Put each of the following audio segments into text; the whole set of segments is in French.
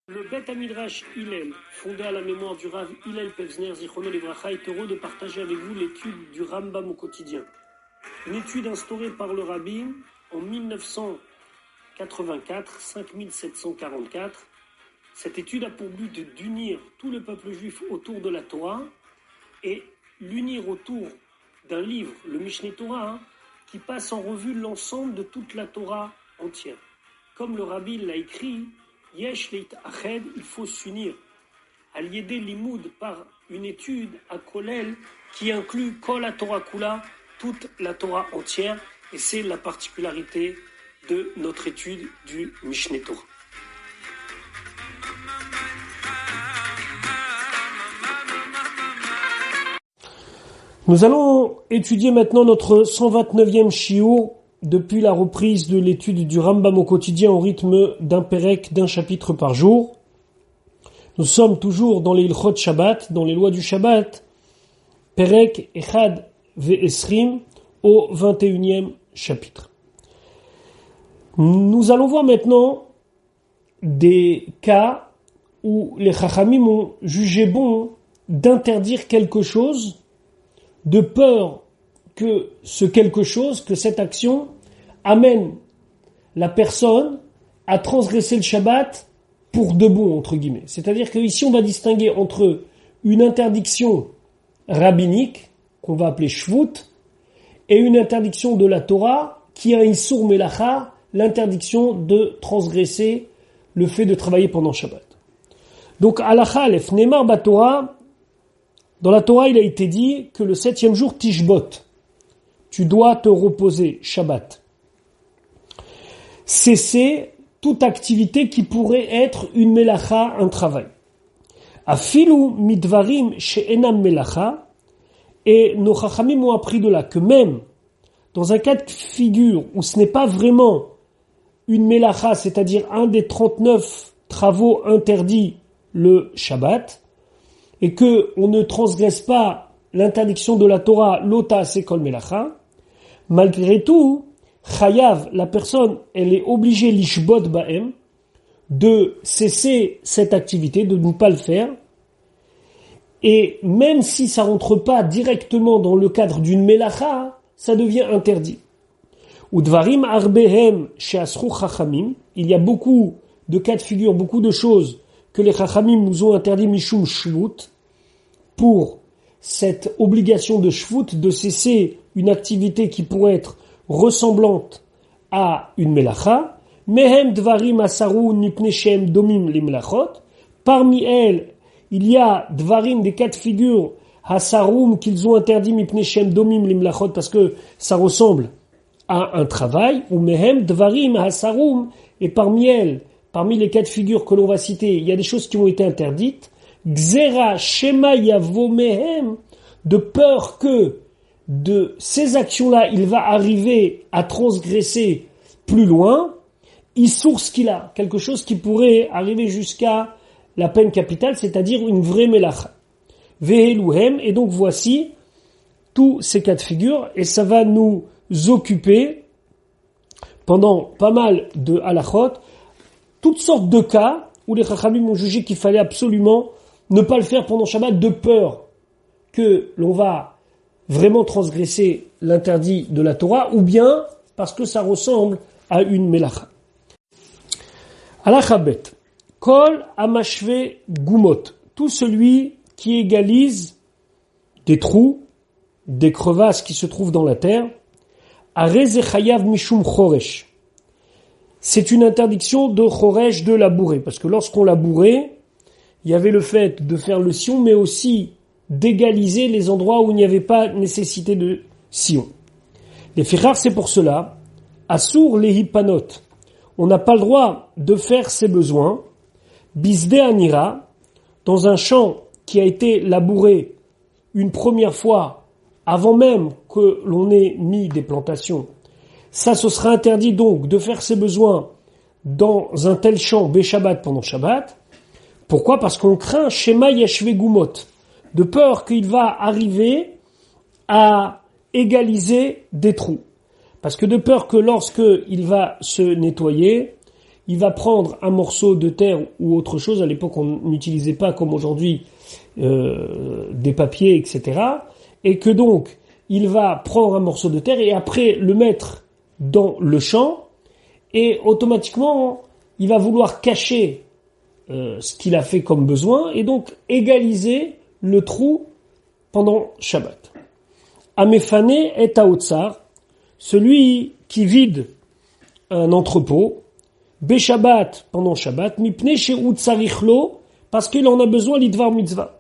Le Bet Midrash Hillel, fondé à la mémoire du Rav Hillel Pevzner Zichrono Livracha, est heureux de partager avec vous l'étude du Rambam au quotidien. Une étude instaurée par le Rabbi en 1984, 5744. Cette étude a pour but d'unir tout le peuple juif autour de la Torah et l'unir autour d'un livre, le Mishneh Torah, qui passe en revue l'ensemble de toute la Torah entière. Comme le Rabbi l'a écrit, Yesh leit ached, il faut s'unir. Al-Yedé Limoud, par une étude à Kolel qui inclut Kol la Torah Kula, toute la Torah entière, et c'est la particularité de notre étude du Mishneh Torah. Nous allons étudier maintenant notre 129e shiur depuis la reprise de l'étude du Rambam au quotidien au rythme d'un pérek, d'un chapitre par jour. Nous sommes toujours dans les Ilchot Shabbat, dans les lois du Shabbat, Perek Echad Ve'esrim, au 21e chapitre. Nous allons voir maintenant des cas où les Chachamim ont jugé bon d'interdire quelque chose de peur que ce quelque chose, que cette action amène la personne à transgresser le Shabbat pour de bon, entre guillemets. C'est-à-dire qu'ici, on va distinguer entre une interdiction rabbinique, qu'on va appeler Shvut, et une interdiction de la Torah, qui a Issur Melacha, l'interdiction de transgresser le fait de travailler pendant Shabbat. Donc, Halacha Aleph, Neymar Batorah, dans la Torah, il a été dit que le 7e jour, Tishbot, tu dois te reposer, Shabbat. Cesser toute activité qui pourrait être une melacha, un travail. Afilu midvarim she'enam melacha, et nos chachamim ont appris de là que même dans un cas de figure où ce n'est pas vraiment une melacha, c'est-à-dire un des 39 travaux interdits le Shabbat, et que on ne transgresse pas l'interdiction de la Torah, l'ota sekol melacha, malgré tout, chayav, la personne, elle est obligée lishbot ba'em, de cesser cette activité, de ne pas le faire, et même si ça rentre pas directement dans le cadre d'une melacha, ça devient interdit. Udvarim arbehem she'asru chachamim, il y a beaucoup de cas de figure, beaucoup de choses que les chachamim nous ont interdit mishum shvut, pour cette obligation de shvut, de cesser une activité qui pourrait être ressemblante à une melacha, mehem dvarim asaru nipnei shehem domim limlachot, parmi elles, il y a dvarim, des cas de figure, hasarum, qu'ils ont interdit mipnei shehem domim limlachot, parce que ça ressemble à un travail, ou mehem dvarim hasarum, et parmi elles, parmi les cas de figure que l'on va citer, il y a des choses qui ont été interdites, Gzera Shema Yavo Mehem, de peur que de ces actions-là, il va arriver à transgresser plus loin, Issour ce qu'il a, quelque chose qui pourrait arriver jusqu'à la peine capitale, c'est-à-dire une vraie melacha. Veheluhem, et donc voici tous ces cas de figure, et ça va nous occuper pendant pas mal de halachot, toutes sortes de cas où les chachamim ont jugé qu'il fallait absolument ne pas le faire pendant Shabbat de peur que l'on va vraiment transgresser l'interdit de la Torah, ou bien parce que ça ressemble à une melacha. Halacha bet. Kol amashve gumot. Tout celui qui égalise des trous, des crevasses qui se trouvent dans la terre, areze chayav mishum choresh. C'est une interdiction de choresh, de labourer, parce que lorsqu'on labourait, il y avait le fait de faire le sillon, mais aussi d'égaliser les endroits où il n'y avait pas nécessité de sillon. Les fichar, c'est pour cela, assour les hippanot, on n'a pas le droit de faire ses besoins, bisde anira, dans un champ qui a été labouré une première fois, avant même que l'on ait mis des plantations. Ça, ce sera interdit donc de faire ses besoins dans un tel champ, Béchabat pendant Shabbat. Pourquoi ? Parce qu'on craint Shema Yashve Gumot, de peur qu'il va arriver à égaliser des trous. Parce que de peur que lorsque il va se nettoyer, il va prendre un morceau de terre ou autre chose. À l'époque, on n'utilisait pas comme aujourd'hui des papiers, etc. Et que donc, il va prendre un morceau de terre et après le mettre dans le champ et automatiquement, il va vouloir cacher ce qu'il a fait comme besoin et donc égaliser le trou pendant Shabbat. Amefane et Taotsar, celui qui vide un entrepôt, Beshabbat pendant Shabbat, Mipne chez Utsarichlo, parce qu'il en a besoin l'idvar mitzvah.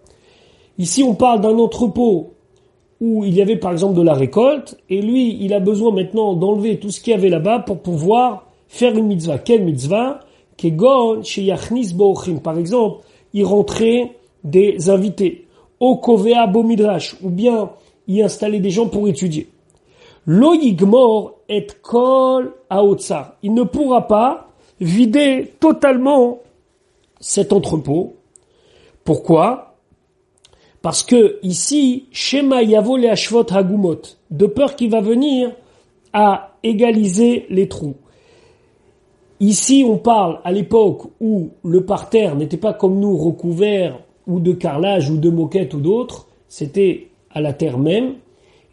Ici, on parle d'un entrepôt où il y avait par exemple de la récolte, et lui, il a besoin maintenant d'enlever tout ce qu'il y avait là-bas pour pouvoir faire une mitzvah. Quelle mitzvah? Kegon chez Yachnis Bochim. Par exemple, y rentrer des invités. Au Kovea Bomidrash, ou bien y installer des gens pour étudier. Lo yigmor et kol haotsar. Il ne pourra pas vider totalement cet entrepôt. Pourquoi? Parce que ici, Shema Yavo le Hashvot Hagumot, de peur qu'il va venir à égaliser les trous. Ici, on parle à l'époque où le parterre n'était pas comme nous recouvert ou de carrelage ou de moquette ou d'autres, c'était à la terre même.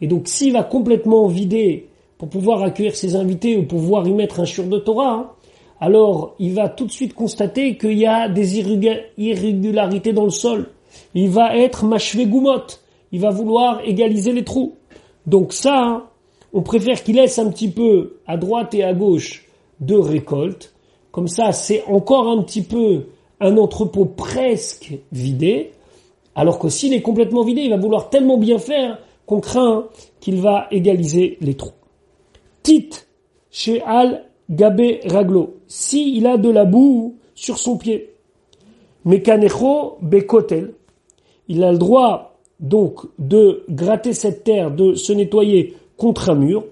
Et donc, s'il va complètement vider pour pouvoir accueillir ses invités ou pouvoir y mettre un shiur de Torah, alors il va tout de suite constater qu'il y a des irrégularités dans le sol. Il va être mashvé gumot. Il va vouloir égaliser les trous. Donc ça, on préfère qu'il laisse un petit peu à droite et à gauche de récolte. Comme ça, c'est encore un petit peu un entrepôt presque vidé. Alors que s'il est complètement vidé, il va vouloir tellement bien faire qu'on craint qu'il va égaliser les trous. Tit, chez Al Gabé Raglo. Si il a de la boue sur son pied. Mekanecho Bekotel. Il a le droit, donc, de gratter cette terre, de se nettoyer contre un mur,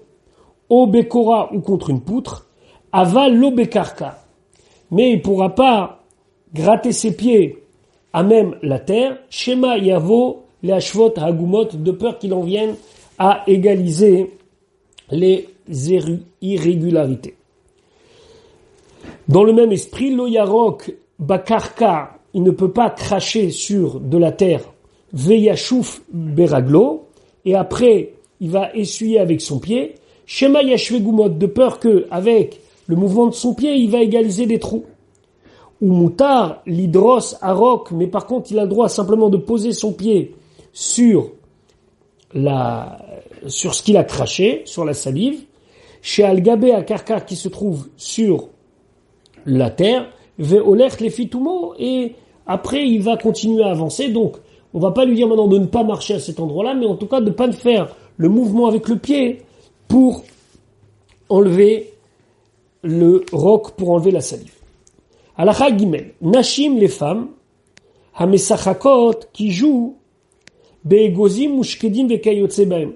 au Bekora ou contre une poutre, aval lo Bekarka. Mais il ne pourra pas gratter ses pieds à même la terre, Shema Yavo, les Hashvot Hagumot, de peur qu'il en vienne à égaliser les irrégularités. Dans le même esprit, lo Yarok Bakarka, il ne peut pas cracher sur de la terre, Veyachouf Beraglo, et après, il va essuyer avec son pied, Shema Yashvegumot, de peur que, avec le mouvement de son pied, il va égaliser les trous. Ou Moutar, l'hydros arok, mais par contre, il a le droit simplement de poser son pied sur ce qu'il a craché, sur la salive. Chez Al-Gabé à Karkar, qui se trouve sur la terre, Ve'olech lefitumo, et après, il va continuer à avancer. Donc, on va pas lui dire maintenant de ne pas marcher à cet endroit-là, mais en tout cas, de ne pas faire le mouvement avec le pied pour enlever le roc, pour enlever la salive. Halakha Gimel, Nashim, les femmes, Hamesachakot, qui jouent, Be'egozim, Mushkedim, Vekayotse Baem,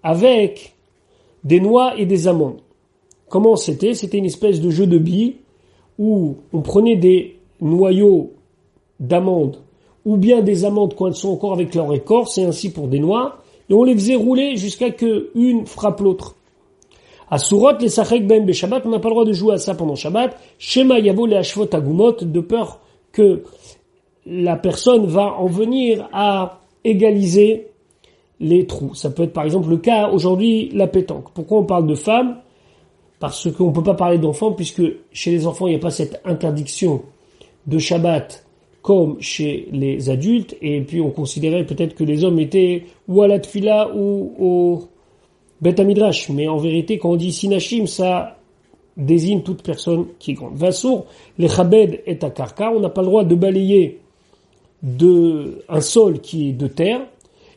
avec des noix et des amandes. Comment c'était? C'était une espèce de jeu de billes où on prenait des noyaux d'amandes ou bien des amandes quand elles sont encore avec leur écorce, et ainsi pour des noix, et on les faisait rouler jusqu'à que une frappe l'autre. À Sourot, les Sachek Ben Beshabbat, on n'a pas le droit de jouer à ça pendant Shabbat. Shema Yavo les Hashvot Agumot, de peur que la personne va en venir à égaliser les trous. Ça peut être par exemple le cas aujourd'hui, la pétanque. Pourquoi on parle de femmes? Parce qu'on ne peut pas parler d'enfants, puisque chez les enfants, il n'y a pas cette interdiction de Shabbat comme chez les adultes, et puis on considérait peut-être que les hommes étaient ou à la tfila ou au Bet Midrash, mais en vérité, quand on dit sinachim, ça désigne toute personne qui est grande. Vassour, les chabed et à karka, on n'a pas le droit de balayer un sol qui est de terre.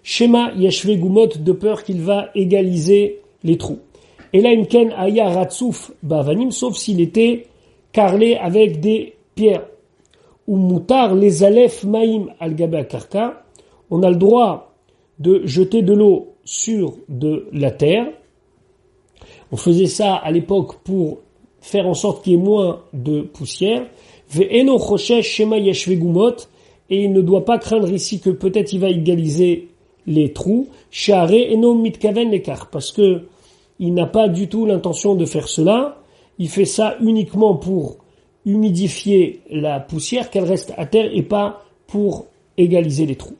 Shema yashve gumot, de peur qu'il va égaliser les trous. Et là, imken aya ratsouf bavanim, sauf s'il était carrelé avec des pierres. Ou moutar les alef maïm al gaba karka, on a le droit de jeter de l'eau sur de la terre. On faisait ça à l'époque pour faire en sorte qu'il y ait moins de poussière. Ve'eno choshesh shema yashve gumot, et il ne doit pas craindre ici que peut-être il va égaliser les trous. Share eno mitkaven lekar, parce que il n'a pas du tout l'intention de faire cela. Il fait ça uniquement pour humidifier la poussière, qu'elle reste à terre et pas pour égaliser les trous.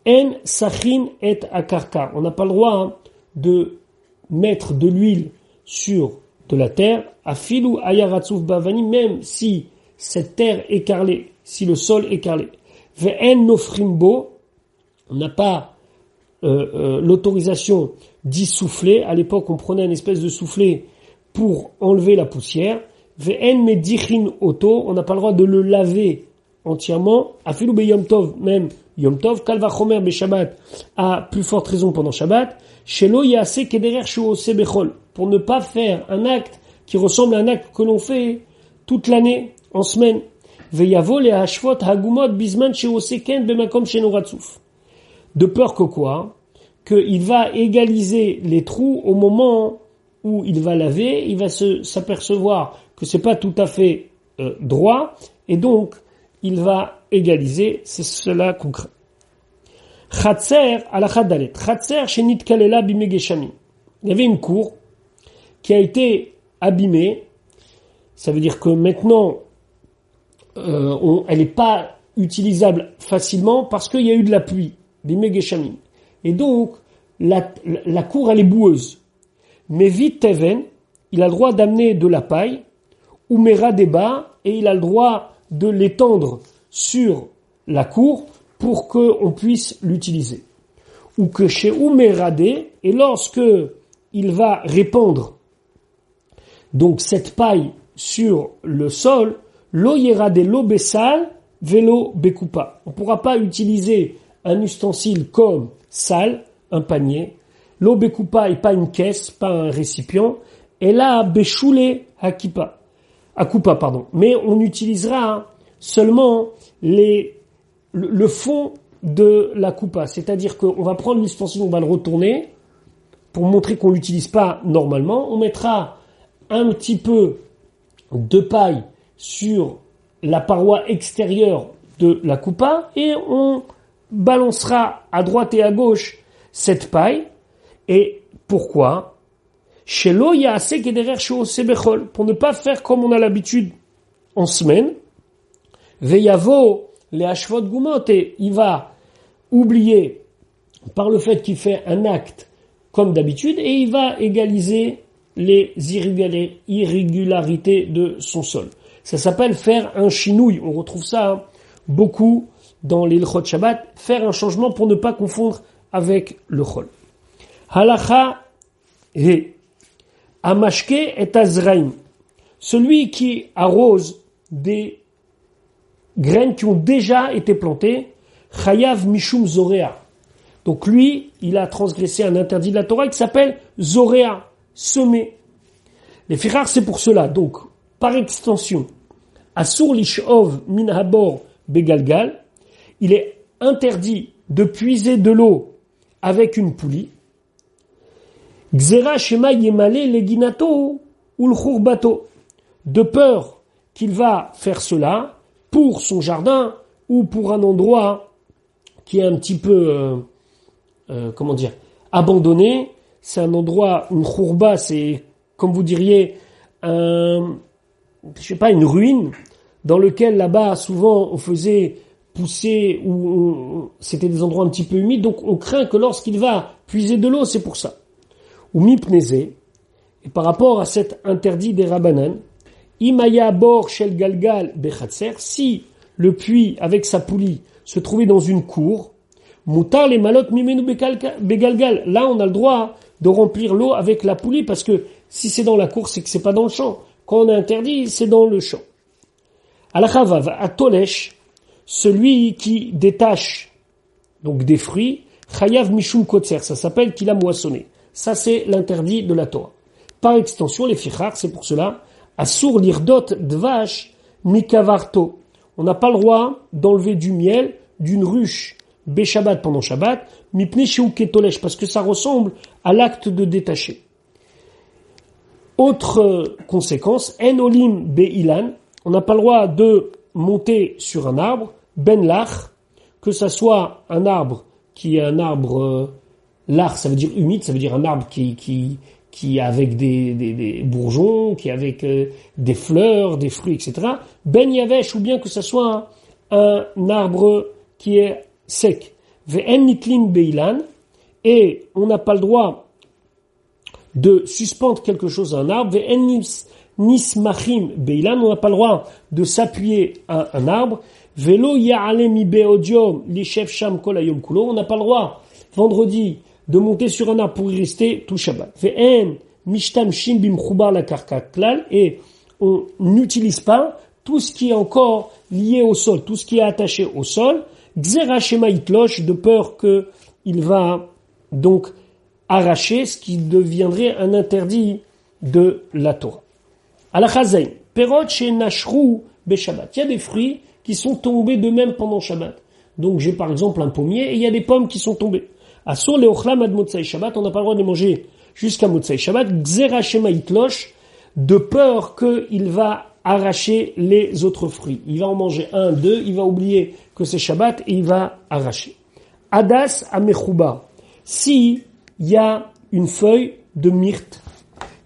En sachin et akarka. On n'a pas le droit de mettre de l'huile sur de la terre. Afilu ayaratzuf bavani, même si cette terre est carrelée, si le sol est carrelé. Ve'en nofrimbo. On n'a pas l'autorisation d'y souffler. À l'époque, on prenait une espèce de soufflet pour enlever la poussière. Ve'en medichin auto. On n'a pas le droit de le laver entièrement. Afilu be Yom Tov, même Yom Tov. Kal vachomer be Shabbat, à plus forte raison pendant Shabbat. Shelo yase kederer shuose bechol. Pour ne pas faire un acte qui ressemble à un acte que l'on fait toute l'année, en semaine. Ve'yavo le hashvot hagumot bizman shuose ken bemakom sheno ratzuf. De peur que quoi? Qu'il va égaliser les trous au moment où il va laver, il va s'apercevoir que c'est pas tout à fait droit, et donc il va égaliser, c'est cela qu'on craint. Chatser alachat dalet. Chatser shenit kalela bime geshamim. Il y avait une cour qui a été abîmée. Ça veut dire que maintenant, elle n'est pas utilisable facilement parce qu'il y a eu de la pluie. Bime geshamim. Et donc, la cour, elle est boueuse. Mais vite teven, il a le droit d'amener de la paille, ou mera débat, et il a le droit de l'étendre sur la cour pour qu'on puisse l'utiliser. Ou que chez Umeradé, et lorsque il va répandre donc cette paille sur le sol, lo yerade lo besal velo bekupa. On ne pourra pas utiliser un ustensile comme sal, un panier, lo bekupa et pas une caisse, pas un récipient, et là beshoule hakipa. Akupa, pardon. Mais on utilisera seulement le fond de la coupa. C'est-à-dire qu'on va prendre l'ustensile, on va le retourner pour montrer qu'on l'utilise pas normalement. On mettra un petit peu de paille sur la paroi extérieure de la coupa et on balancera à droite et à gauche cette paille. Et pourquoi? Shelo ya'aseh kederer she'oseh bechol, pour ne pas faire comme on a l'habitude en semaine. Ve'yavo les hashvot gumot, et il va oublier par le fait qu'il fait un acte comme d'habitude et il va égaliser les irrégularités de son sol. Ça s'appelle faire un chinouille. On retrouve ça beaucoup dans les l'chot Shabbat, faire un changement pour ne pas confondre avec le chol. Halacha he amashke et azraim. Celui qui arrose des graines qui ont déjà été plantées, chayav mishum zorea. Donc lui, il a transgressé un interdit de la Torah qui s'appelle zorea, semer. Les fichar, c'est pour cela. Donc, par extension, asur lishov min habor begalgal, il est interdit de puiser de l'eau avec une poulie. Gzera shema yemale leginato ou l'churbato. De peur qu'il va faire cela pour son jardin ou pour un endroit qui est un petit peu, abandonné. C'est un endroit, une chourba, c'est, comme vous diriez, une ruine dans lequel là-bas, souvent, on faisait pousser ou c'était des endroits un petit peu humides. Donc, on craint que lorsqu'il va puiser de l'eau, c'est pour ça. Ou mipnezé. Et par rapport à cet interdit des Rabbanan, Imaya bor shel galgal bechatser, si le puits avec sa poulie se trouvait dans une cour, mutar les malot mimenu begalgal, là on a le droit de remplir l'eau avec la poulie parce que si c'est dans la cour, c'est que c'est pas dans le champ. Quand on a interdit, c'est dans le champ. Alachavav atolesh, celui qui détache donc des fruits, chayav mishum kotser, ça s'appelle qu'il a moissonné. Ça c'est l'interdit de la Torah. Par extension, les fichar, c'est pour cela, asur lirdot dvash mikavarto. On n'a pas le droit d'enlever du miel d'une ruche Shabbat pendant Shabbat, mipne sheu ketolesh, parce que ça ressemble à l'acte de détacher. Autre conséquence, en olim beilan, on n'a pas le droit de monter sur un arbre, ben lach, que ça soit un arbre qui est un arbre lach, ça veut dire humide, ça veut dire un arbre qui qui est avec des bourgeons, qui est avec des fleurs, des fruits, etc. Ben yavesh, ou bien que ce soit un arbre qui est sec. Ve'en nitlin beilan, et on n'a pas le droit de suspendre quelque chose à un arbre. Ve'en nismachim beilan, on n'a pas le droit de s'appuyer à un arbre. Ve'lo ya'ale mi be'odiom lishev sham kol hayom kulo, on n'a pas le droit vendredi de monter sur un arbre pour y rester tout Shabbat. Ve'en mishtamshin bimchubar la karka klal, et on n'utilise pas tout ce qui est encore lié au sol, tout ce qui est attaché au sol, Gzera shema itlosh, de peur que il va donc arracher, ce qui deviendrait un interdit de la Torah. Alachazain, perot shenashru beshabbat. Il y a des fruits qui sont tombés d'eux-mêmes pendant Shabbat. Donc j'ai par exemple un pommier et il y a des pommes qui sont tombées. Asur leochlam ad motzai Shabbat, on n'a pas le droit de les manger jusqu'à motzai Shabbat. Gzera shema itlosh, de peur qu'il va arracher les autres fruits. Il va en manger un, deux, il va oublier que c'est Shabbat et il va arracher. Adas amechouba. Si il y a une feuille de myrte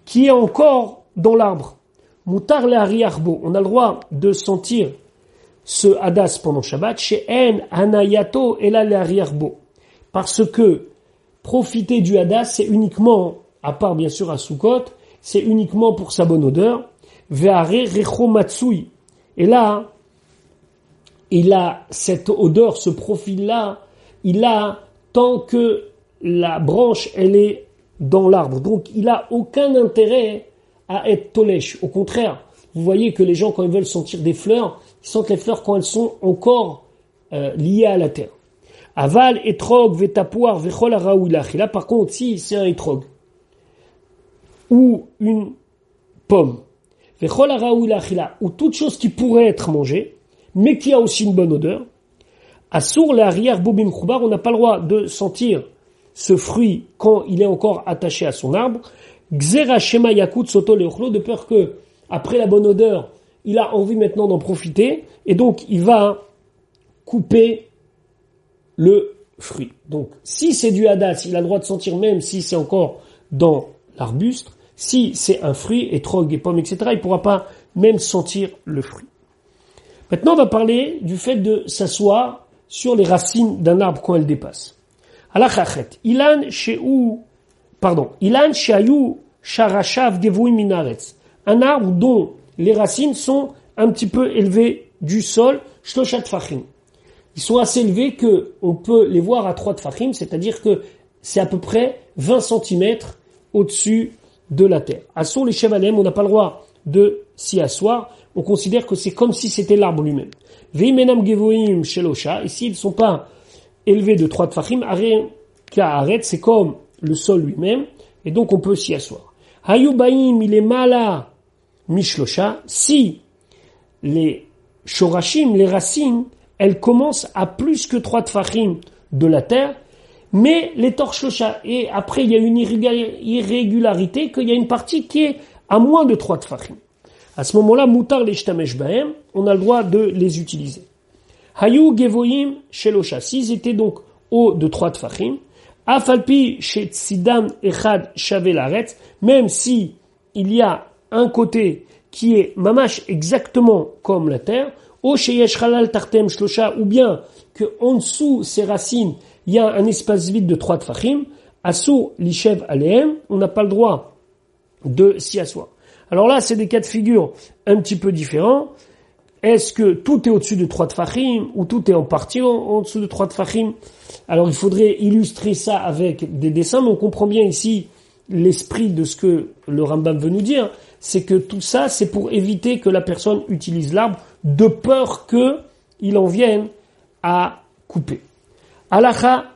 qui est encore dans l'arbre, mutar le hariachbo, on a le droit de sentir ce hadas pendant Shabbat, chez en hanayato ela le hariachbo. Parce que profiter du hadas, c'est uniquement, à part bien sûr à Sukkot, c'est uniquement pour sa bonne odeur. Ve'are recho matsui. Et là, il a cette odeur, ce profil-là, il a tant que la branche, elle est dans l'arbre. Donc, il a aucun intérêt à être tolesh. Au contraire, vous voyez que les gens, quand ils veulent sentir des fleurs, ils sentent les fleurs quand elles sont encore liées à la terre. Aval, etrog, vetapuar, vechol araouilach. Et là, par contre, si c'est un etrog ou une pomme, vechol araouilach, ou toute chose qui pourrait être mangée, mais qui a aussi une bonne odeur, assour la arrière bobim choubar, on n'a pas le droit de sentir ce fruit quand il est encore attaché à son arbre. Gzera shema yakut soto leochlo, de peur que, après la bonne odeur, il a envie maintenant d'en profiter, et donc il va couper le fruit. Donc, si c'est du hadas, il a le droit de sentir même si c'est encore dans l'arbuste. Si c'est un fruit, etrog et pomme, etc., il ne pourra pas même sentir le fruit. Maintenant, on va parler du fait de s'asseoir sur les racines d'un arbre quand elles dépassent. Alachachet. Ilan she'ayu sharashav gevui minaretz. Un arbre dont les racines sont un petit peu élevées du sol, shloshat tfachim. Ils sont assez élevés que on peut les voir à 3 tfachim, c'est-à-dire que c'est à peu près 20 cm au-dessus de la terre. Assour les chevalem, on n'a pas le droit de s'y asseoir. On considère que c'est comme si c'était l'arbre lui-même. Veimenam gevoim shelosha, ici ils ne sont pas élevés de 3 tfachim, are ka'aret, c'est comme le sol lui-même, et donc on peut s'y asseoir. Hayubaim, il est mala mishlosha, si les shorashim, les racines, elles commencent à plus que 3 tfachim de la terre, mais les torchlosha, et après il y a une irrégularité, qu'il y a une partie qui est à moins de 3 tfachim. À ce moment-là, mutar les shtamesh bahem, on a le droit de les utiliser. Hayu gevoim shelosha, s'ils étaient donc hauts de 3 tfachim, afalpi shetsidam echad shavel aretz, même si il y a un côté qui est mamash exactement comme la terre, o sheyesh halal tartem shlosha, ou bien que en dessous ces racines il y a un espace vide de 3 tfachim, asur lishev alehem, on n'a pas le droit de s'y asseoir. Alors là, c'est des cas de figure un petit peu différents. Est-ce que tout est au-dessus de 3 tfachim ou tout est en partie en dessous de 3 tfachim? Alors il faudrait illustrer ça avec des dessins, mais on comprend bien ici l'esprit de ce que le Rambam veut nous dire, c'est que tout ça, c'est pour éviter que la personne utilise l'arbre de peur qu'il en vienne à couper. Halacha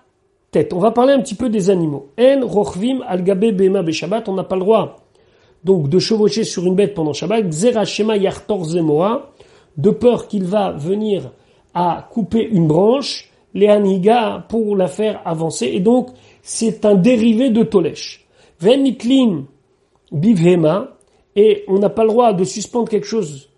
tête. On va parler un petit peu des animaux. En rochvim al gabe bema beshabbat, on n'a pas le droit donc de chevaucher sur une bête pendant Shabbat. Gzera shema yartor zemoa, de peur qu'il va venir à couper une branche, les aniga pour la faire avancer, et donc c'est un dérivé de tolesh. Veniklin bivhema, et on n'a pas le droit de suspendre quelque chose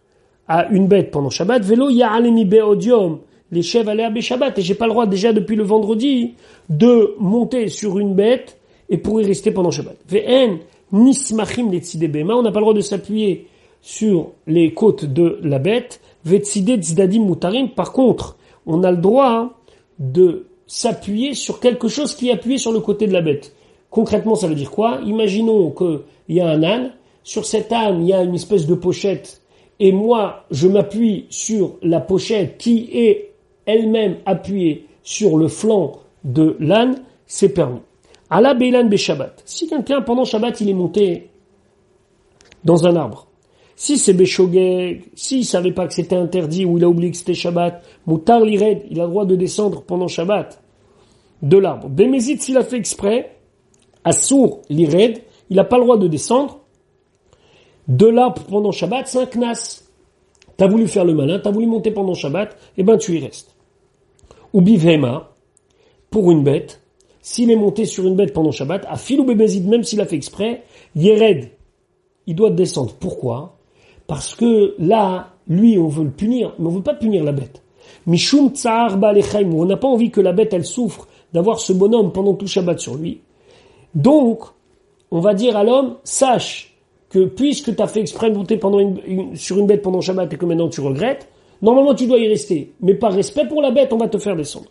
à une bête pendant Shabbat. Velo ya'alemi beodium les chèvres allaient à Shabbat, et j'ai pas le droit déjà depuis le vendredi de monter sur une bête et pour y rester pendant Shabbat. Ve'en nismachim letzide bema, on n'a pas le droit de s'appuyer sur les côtes de la bête, vetzide tzdadim mutarim, par contre, on a le droit de s'appuyer sur quelque chose qui est appuyé sur le côté de la bête. Concrètement, ça veut dire quoi? Imaginons qu'il y a un âne, sur cet âne, il y a une espèce de pochette, et moi, je m'appuie sur la pochette qui est elle-même appuyée sur le flanc de l'âne, c'est permis. Ala beilan be Shabbat. Si quelqu'un, pendant Shabbat, il est monté dans un arbre, si c'est Béchogeg, s'il savait pas que c'était interdit ou il a oublié que c'était Shabbat, Moutar l'ired, il a le droit de descendre pendant Shabbat de l'arbre. Bémézit, s'il a fait exprès, Assour l'ired, il n'a pas le droit de descendre de l'arbre pendant Shabbat, c'est un knas. T'as voulu faire le malin, t'as voulu monter pendant Shabbat, eh ben tu y restes. Ou bivema, pour une bête, s'il est monté sur une bête pendant Shabbat, à fil ou bémézit, même s'il a fait exprès, yered, il doit descendre. Pourquoi? Parce que là, lui, on veut le punir, mais on veut pas punir la bête. Mishum tsar ba'alechaim, on n'a pas envie que la bête, elle souffre d'avoir ce bonhomme pendant tout Shabbat sur lui. Donc, on va dire à l'homme, sache que puisque tu as fait exprès de monter sur une bête pendant Shabbat et que maintenant tu regrettes, normalement tu dois y rester. Mais par respect pour la bête, on va te faire descendre.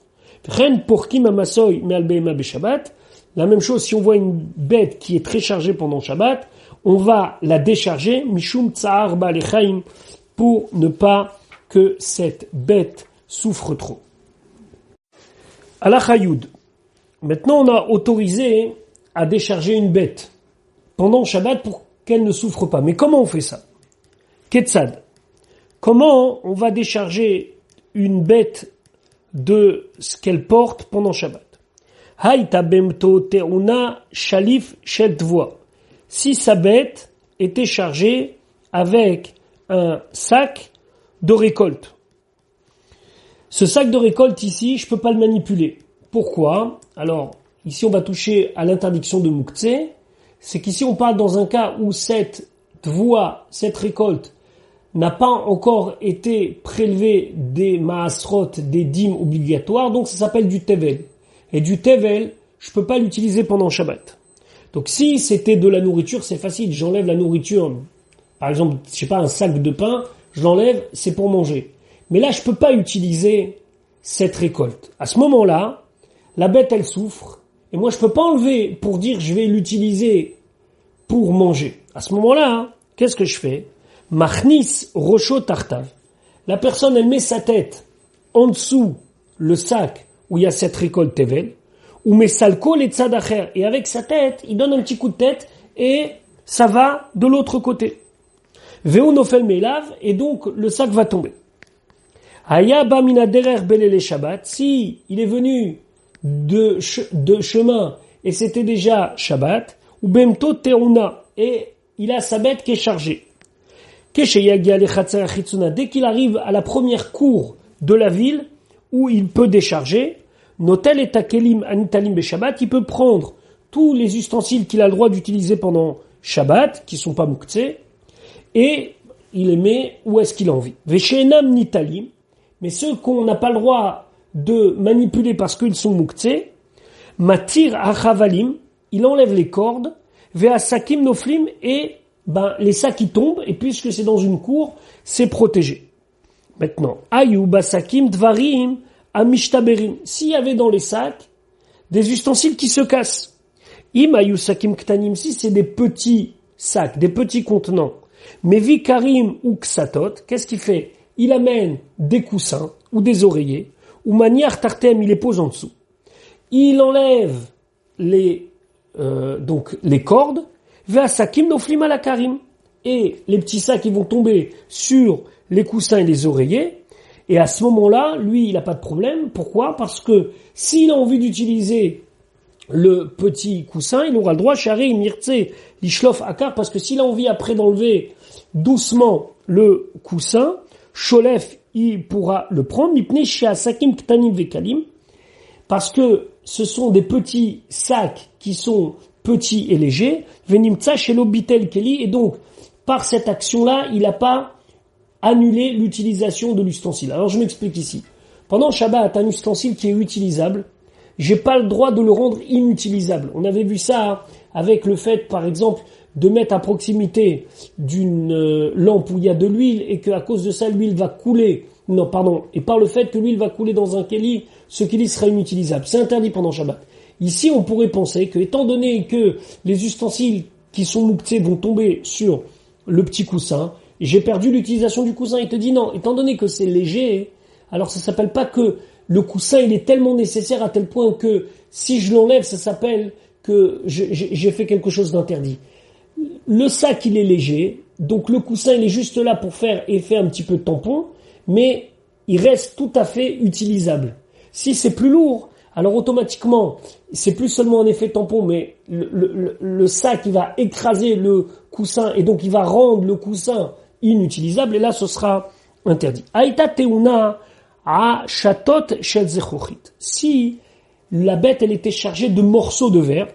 La même chose, si on voit une bête qui est très chargée pendant Shabbat, on va la décharger, mishum tsar ba'alechaim, pour ne pas que cette bête souffre trop. Halakha Yud. Maintenant, on a autorisé à décharger une bête pendant Shabbat pour qu'elle ne souffre pas. Mais comment on fait ça? Ketzad. Comment on va décharger une bête de ce qu'elle porte pendant Shabbat? Haïta bemto teuna shalif shel tvoa. Si sa bête était chargée avec un sac de récolte. Ce sac de récolte ici, je peux pas le manipuler. Pourquoi? Alors, ici on va toucher à l'interdiction de Moukhtse. C'est qu'ici on parle dans un cas où cette tvoa, cette récolte, n'a pas encore été prélevée des maasrot, des dîmes obligatoires, donc ça s'appelle du tevel. Et du tevel, je peux pas l'utiliser pendant Shabbat. Donc si c'était de la nourriture, c'est facile, j'enlève la nourriture. Par exemple, je sais pas, un sac de pain, je l'enlève, c'est pour manger. Mais là, je peux pas utiliser cette récolte. À ce moment-là, la bête, elle souffre, et moi, je peux pas enlever pour dire je vais l'utiliser pour manger. À ce moment-là, qu'est-ce que je fais? Machnis rocho tartav. La personne, elle met sa tête en dessous le sac où il y a cette récolte tevel, ou met salko les tzadacher, et avec sa tête, il donne un petit coup de tête, et ça va de l'autre côté. Veu nofel melav, et donc le sac va tomber. Haya ba mina derer belele Shabbat, si il est venu de chemin, et c'était déjà Shabbat, ou bemto teuna, et il a sa bête qui est chargée. Dès qu'il arrive à la première cour de la ville, où il peut décharger, notel et takelim anitalim be Shabbat, il peut prendre tous les ustensiles qu'il a le droit d'utiliser pendant Shabbat, qui sont pas moukhtse, et il les met où est-ce qu'il a envie. Veshenam nitalim, mais ceux qu'on n'a pas le droit de manipuler parce qu'ils sont moukhtse, matir achavalim, il enlève les cordes, veasakim noflim, et les sacs qui tombent, et puisque c'est dans une cour, c'est protégé. Maintenant, ayu basakim dvarim amishtaberim. S'il y avait dans les sacs des ustensiles qui se cassent, im ayu sakim ktanim, si c'est des petits sacs, des petits contenants, mais vikarim ou ksatot, qu'est-ce qu'il fait? Il amène des coussins ou des oreillers, ou maniar tartem, il les pose en dessous. Il enlève les cordes, ve'asakim noflim alakarim, et les petits sacs ils vont tomber sur les coussins et les oreillers, et à ce moment-là, lui, il n'a pas de problème. Pourquoi? Parce que s'il a envie d'utiliser le petit coussin, il aura le droit, shari mirtse lishlof akar, parce que s'il a envie après d'enlever doucement le coussin, sholef, il pourra le prendre, mipnei she'asakim ktanim vekalim, parce que ce sont des petits sacs qui sont petits et légers, venimtsa shelo bitel keli, et donc, par cette action-là, il n'a pas annulé l'utilisation de l'ustensile. Alors je m'explique ici. Pendant Shabbat, un ustensile qui est utilisable, j'ai pas le droit de le rendre inutilisable. On avait vu ça avec le fait, par exemple, de mettre à proximité d'une lampe où il y a de l'huile et qu'à cause de ça, l'huile va couler. Non, pardon. Et par le fait que l'huile va couler dans un keli, ce keli sera inutilisable. C'est interdit pendant Shabbat. Ici, on pourrait penser que, étant donné que les ustensiles qui sont mouktsés vont tomber sur le petit coussin, j'ai perdu l'utilisation du coussin. Il te dit non, étant donné que c'est léger, alors ça s'appelle pas que le coussin il est tellement nécessaire à tel point que si je l'enlève, ça s'appelle que j'ai fait quelque chose d'interdit. Le sac il est léger, donc le coussin il est juste là pour faire effet un petit peu de tampon, mais il reste tout à fait utilisable. Si c'est plus lourd, alors automatiquement, c'est plus seulement un effet tampon, mais le sac il va écraser le coussin et donc il va rendre le coussin inutilisable et là ce sera interdit. Aïta teuna a chatot shel zechochit. Si la bête elle était chargée de morceaux de verre,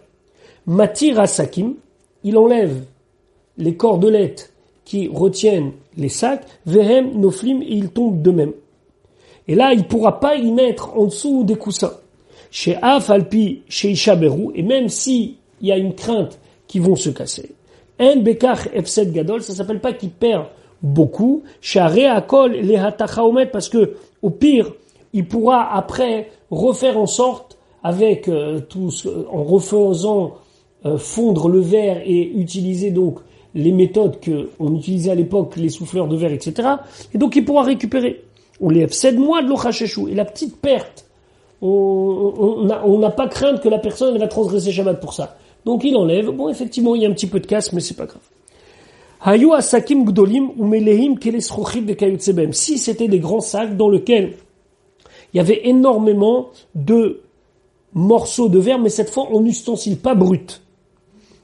matir asakim, il enlève les cordelettes qui retiennent les sacs, vehem noflim, et ils tombent d'eux-mêmes. Et là, il pourra pas y mettre en dessous des coussins. Chez Af Alpi, chez Ishaberu, et même si il y a une crainte qu'ils vont se casser. En Bekach Efset Gadol, ça s'appelle pas qu'il perd beaucoup. Chez Areakol, les Hatachaomet, parce que, au pire, il pourra après refaire en sorte, avec en refaisant fondre le verre et utiliser donc les méthodes qu'on utilisait à l'époque, les souffleurs de verre, etc. Et donc il pourra récupérer. On les F7 mois de l'Ochacheshou. Et la petite perte, on n'a pas crainte que la personne va transgresser Shabbat pour ça. Donc il enlève. Bon, effectivement, il y a un petit peu de casse, mais c'est pas grave. Hayu asakim gdolim ou melehim kelesrochit de kayutsebem. Si c'était des grands sacs dans lesquels il y avait énormément de morceaux de verre, mais cette fois en ustensile, pas brut.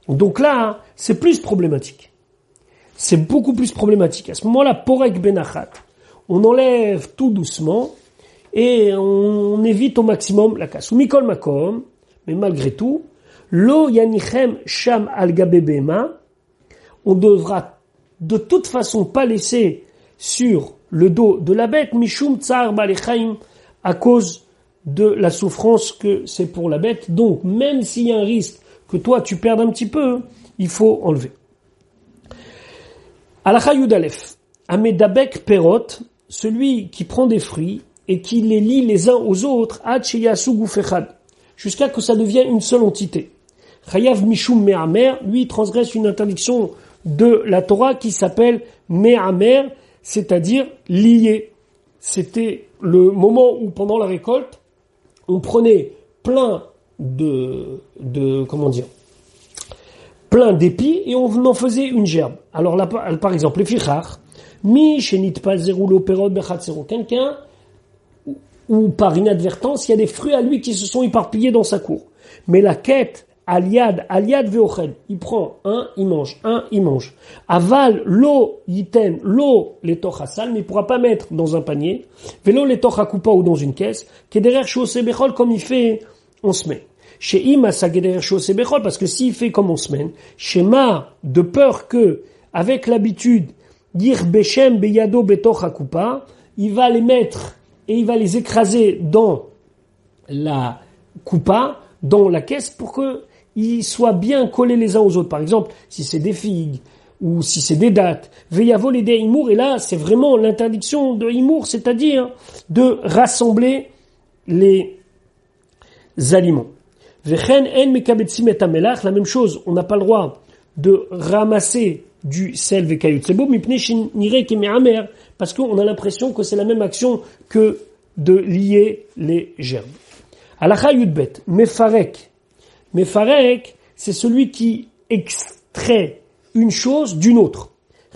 Donc là, c'est plus problématique. C'est beaucoup plus problématique. À ce moment-là, porek benachat, on enlève tout doucement et on évite au maximum la casse. Mikol makom, mais malgré tout, lo yanichem sham al gabe bema, on devra de toute façon pas laisser sur le dos de la bête mishum tsar balechaim, à cause de la souffrance que c'est pour la bête. Donc, même s'il y a un risque que toi tu perdes un petit peu, il faut enlever. Alacha Yudalef, Amedabek Perot, celui qui prend des fruits et qui les lie les uns aux autres, Ad Sheyasu Gufechad, jusqu'à que ça devienne une seule entité. Chayav Mishum Me'amer, lui transgresse une interdiction de la Torah qui s'appelle Me'amer, c'est-à-dire lié. C'était le moment où pendant la récolte, on prenait plein plein d'épis et on en faisait une gerbe. Alors là, par exemple, les fichar, mi shenit pas zerulo perot bechatzero, quelqu'un ou par inadvertance, il y a des fruits à lui qui se sont éparpillés dans sa cour. Mais la quête, aliad veoched, il prend un, il mange. Aval, lo yiten, lo les tochasal, mais il pourra pas mettre dans un panier, velo les tochakupa ou dans une caisse, kederer shose bechol comme il fait en semaine. Chez Ima sageder shose bechol, parce que s'il fait comme en semaine, chez Ma, de peur que, avec l'habitude, yir bechem beyado betochakupa, il va les mettre et il va les écraser dans la coupa, dans la caisse, pour que ils soient bien collés les uns aux autres. Par exemple, si c'est des figues, ou si c'est des dattes, veyavo les des imour, et là, c'est vraiment l'interdiction de imour, c'est-à-dire de rassembler les aliments. Vechen en mekabetsim et amelach, la même chose, on n'a pas le droit de ramasser du sel vekayutsebo, mipne shinire kemeamer, parce qu'on a l'impression que c'est la même action que de lier les gerbes. Alacha yudbet, mefarek. Mefarek, c'est celui qui extrait une chose d'une autre.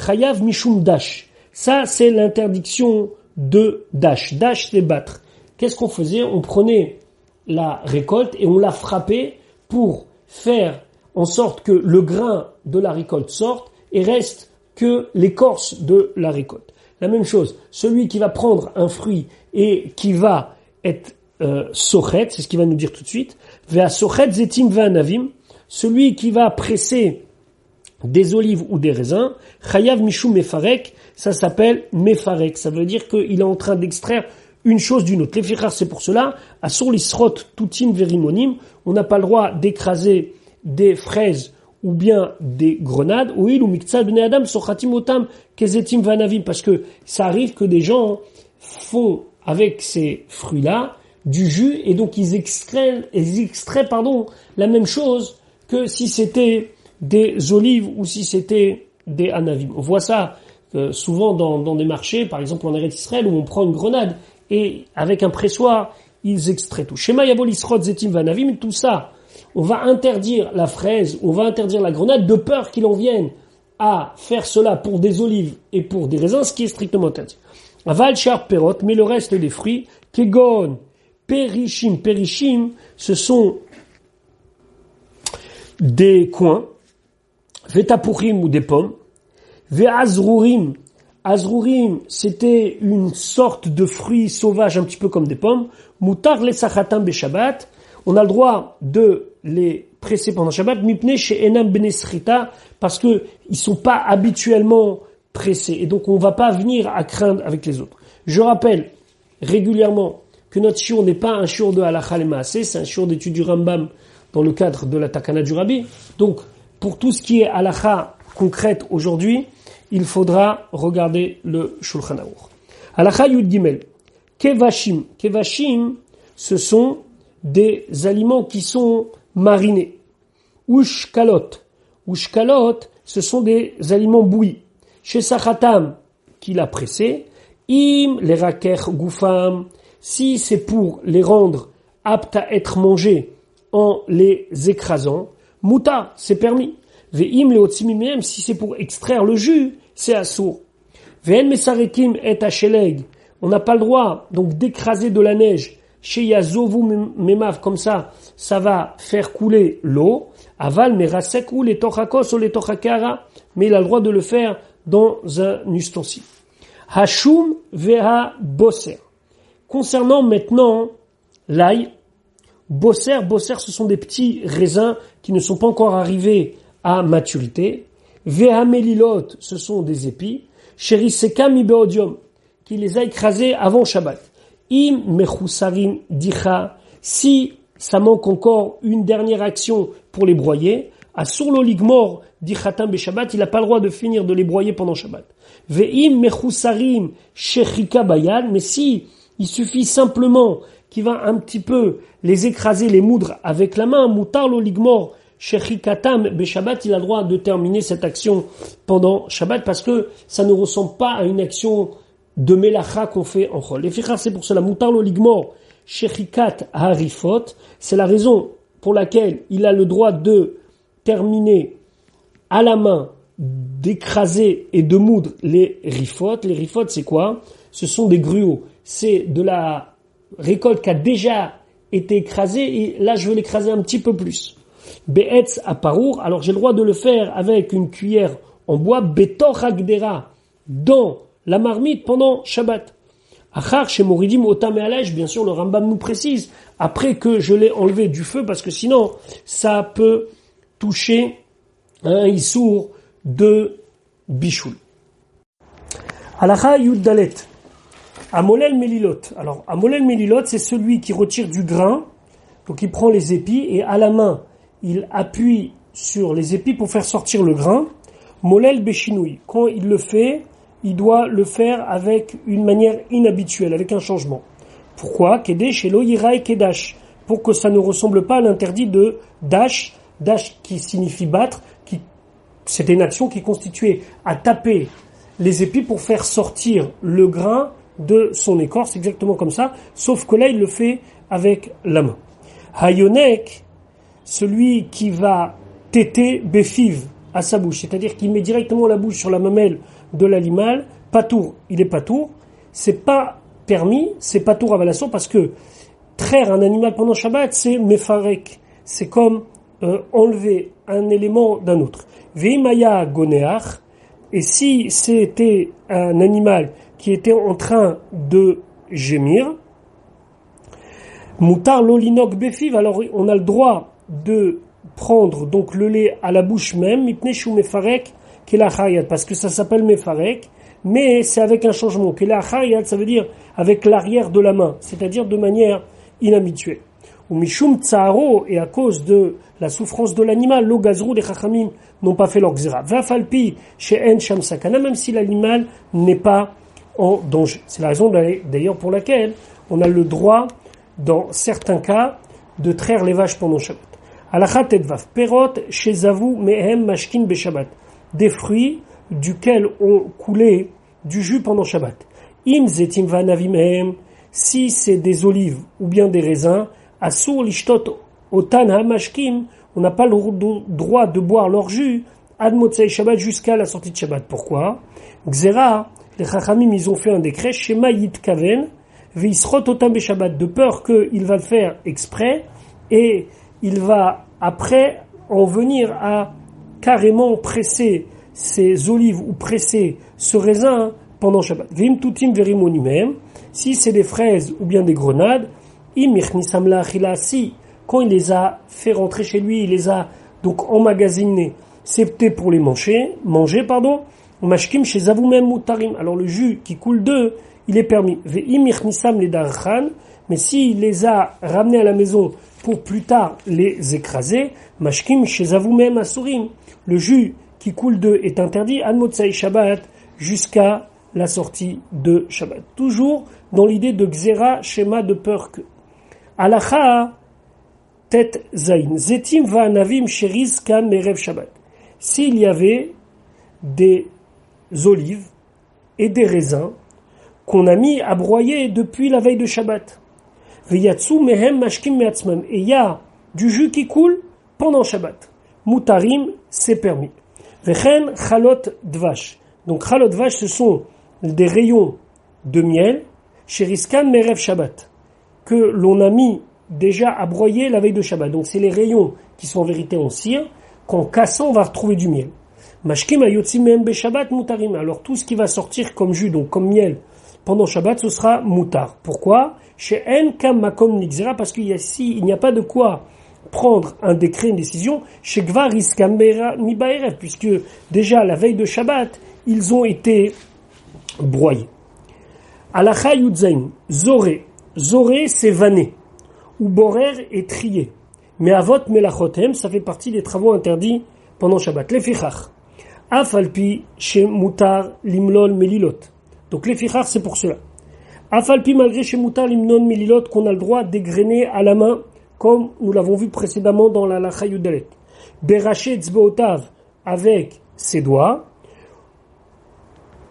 Chayav mishum dash. Ça, c'est l'interdiction de dash. Dash, c'est battre. Qu'est-ce qu'on faisait? On prenait la récolte et on la frappait pour faire en sorte que le grain de la récolte sorte et reste que l'écorce de la récolte. La même chose, celui qui va prendre un fruit et qui va être sochet, c'est ce qu'il va nous dire tout de suite, vea sochet zetim ve'anavim, celui qui va presser des olives ou des raisins, chayav mishum mefarek, ça s'appelle mefarek, ça veut dire qu'il est en train d'extraire une chose d'une autre. Les fichar, c'est pour cela, asur lisrot tutim verimonim, on n'a pas le droit d'écraser des fraises ou bien des grenades, ou miktsal bnei adam sochatim otam kezetim vanavim, parce que ça arrive que des gens font avec ces fruits-là du jus, et donc ils extraient la même chose que si c'était des olives ou si c'était des anavim. On voit ça souvent dans des marchés, par exemple en Eretz Israël, où on prend une grenade et avec un pressoir, ils extraient tout. Shema yavol isrot zetim vanavim, tout ça, on va interdire la fraise, on va interdire la grenade de peur qu'il en vienne à faire cela pour des olives et pour des raisins, ce qui est strictement interdit. Aval shar perot, mais le reste des fruits, kegon, perishim, ce sont des coins, vetapurim ou des pommes, ve'azrurim, azrurim, c'était une sorte de fruit sauvage un petit peu comme des pommes, mutar lesachatam beshabbat, on a le droit de les presser pendant Shabbat, mipnei she'enam benesrita, parce que ils sont pas habituellement pressés, et donc on va pas venir à craindre avec les autres. Je rappelle régulièrement que notre shiur n'est pas un shiur de halakha le maaseh, c'est un shiur d'étude du Rambam dans le cadre de la Takana du Rabbi. Donc, pour tout ce qui est halakha concrète aujourd'hui, il faudra regarder le Shulchan Aruch. Halakha Yud Gimel. Kevashim. Kevashim, ce sont des aliments qui sont marinés. Ushkalot. Ushkalot, ce sont des aliments bouillis. Chez Sachatam, qu'il a pressé. Im, les raker goufam. Si c'est pour les rendre aptes à être mangés en les écrasant, muta, c'est permis. Ve'im leotzimim, si c'est pour extraire le jus, c'est assour. Ve'en mesarekim et acheleg, on n'a pas le droit donc d'écraser de la neige. Chez yazovu memav, comme ça va faire couler l'eau. Aval meraseku les tochakos ou les tochakara, mais il a le droit de le faire dans un ustensile. Hashum veha bosser. Concernant maintenant l'ail, bosser, ce sont des petits raisins qui ne sont pas encore arrivés à maturité. Vehamelilot, ce sont des épis. Sheriseka mi beodium, qui les a écrasés avant Shabbat. Im mechusarim dicha, si ça manque encore une dernière action pour les broyer, asur lo ligmor dichatam be Shabbat, il n'a pas le droit de finir de les broyer pendant Shabbat. Ve'im mechusarim shechika bayan, mais si il suffit simplement qu'il va un petit peu les écraser, les moudre avec la main, mutar lo ligmor shechikatam be Shabbat, il a le droit de terminer cette action pendant Shabbat parce que ça ne ressemble pas à une action de melacha qu'on fait en chol. Les fichar, c'est pour cela, mutar lo ligmor shechikat harifot, c'est la raison pour laquelle il a le droit de terminer à la main, d'écraser et de moudre les rifot. Les rifot, c'est quoi? Ce sont des gruaux. C'est de la récolte qui a déjà été écrasée et là, je veux l'écraser un petit peu plus. Be'etz aparour, alors j'ai le droit de le faire avec une cuillère en bois, betor hagdera, dans la marmite pendant Shabbat. Achar chez Moridim otam et alèche, bien sûr le Rambam nous précise, après que je l'ai enlevé du feu, parce que sinon ça peut toucher un issour de bichoul. Halacha Yud Dalet. Amolel Melilot. Alors, Amolel Melilot, c'est celui qui retire du grain, donc il prend les épis et à la main, il appuie sur les épis pour faire sortir le grain. Molel Beshinoui. Quand il le fait, il doit le faire avec une manière inhabituelle, avec un changement. Pourquoi? Kedesh Elo Yirai Kedash. Pour que ça ne ressemble pas à l'interdit de Dash. Dash qui signifie battre, c'était une action qui constituait à taper les épis pour faire sortir le grain de son écorce, exactement comme ça, sauf que là il le fait avec la main. Hayonek, celui qui va téter befiv à sa bouche, c'est-à-dire qu'il met directement la bouche sur la mamelle de l'animal, patour, il est patour, c'est pas permis, c'est patour avalasson parce que traire un animal pendant Shabbat, c'est mefarek, c'est comme enlever un élément d'un autre. Veimaya goneach, et si c'était un animal qui était en train de gémir, mutar lolinok befiv, alors on a le droit de prendre donc le lait à la bouche même, mipnei shu mefarek kelachayat, parce que ça s'appelle mefarek, mais c'est avec un changement. Kelachayat, ça veut dire avec l'arrière de la main, c'est-à-dire de manière inhabituelle. ou mishum tsaro, et à cause de la souffrance de l'animal, lo gazrou, les chachamim n'ont pas fait leur gzera. Vafalpi, she'en sham sakana, même si l'animal n'est pas en danger. C'est la raison d'ailleurs pour laquelle on a le droit, dans certains cas, de traire les vaches pendant Shabbat. Halachat et vav, perot, shezavu, mehem, mashkin, beshabbat. Des fruits duquel on coulait du jus pendant Shabbat. Im zetim vanavim mehem, si c'est des olives ou bien des raisins, asur lishtot otan hamashkim, on n'a pas le droit de boire leur jus ad motzei Shabbat jusqu'à la sortie de Shabbat. Pourquoi? Gzera, les chachamim, ils ont fait un décret, shema yitkaven, veisrot otam beshabbat, de peur qu'il va le faire exprès et il va après en venir à carrément presser ces olives ou presser ce raisin pendant Shabbat. Vim tutim verimonium, si c'est des fraises ou bien des grenades, im ichnisam la achila, si quand il les a fait rentrer chez lui, il les a donc emmagasinés, c'est pour les manger, mashkim chez zavumem mutarim. Alors le jus qui coule d'eux, il est permis. Ve'im ichnisam les darchan, mais s'il les a ramenés à la maison pour plus tard les écraser, mashkim chez zavumem asurim. Le jus qui coule d'eux est interdit, an motzai Shabbat, jusqu'à la sortie de Shabbat. Toujours dans l'idée de Gzera, schéma de peur que. Alacha, tet zain. Zetim va navim sheriz kam merev Shabbat. S'il y avait des olives et des raisins qu'on a mis à broyer depuis la veille de Shabbat. Veyatsu mehem mashkim meatzmam. Et il y a du jus qui coule pendant Shabbat. Mutarim, c'est permis. Vechen chalot dvash. Donc chalot dvash, ce sont des rayons de miel, sheriskan merev Shabbat, que l'on a mis déjà à broyer la veille de Shabbat. Donc c'est les rayons qui sont en vérité en cire, qu'en cassant on va retrouver du miel. Mashkim ayotzim mehem beshabbat mutarim. Alors tout ce qui va sortir comme jus, donc comme miel, pendant Shabbat, ce sera mutar. Pourquoi? Chez En kam makom nixera, parce qu'il n'y a pas de quoi prendre un décret, une décision, chez Gvar iskambera mibaerev, puisque déjà la veille de Shabbat, ils ont été broyés. Alacha yudzain, zoré. Zoré, c'est vanné. Ou borer est trié. Mais avot melachotem, ça fait partie des travaux interdits pendant Shabbat. Lefichach. Afalpi chez mutar limlol melilot. Donc lefichach, c'est pour cela. Afalpi malgré chez mutar limlol melilot, qu'on a le droit d'égrener à la main, comme nous l'avons vu précédemment dans la Lacha Yudalet. Beraché tzbeotav, avec ses doigts.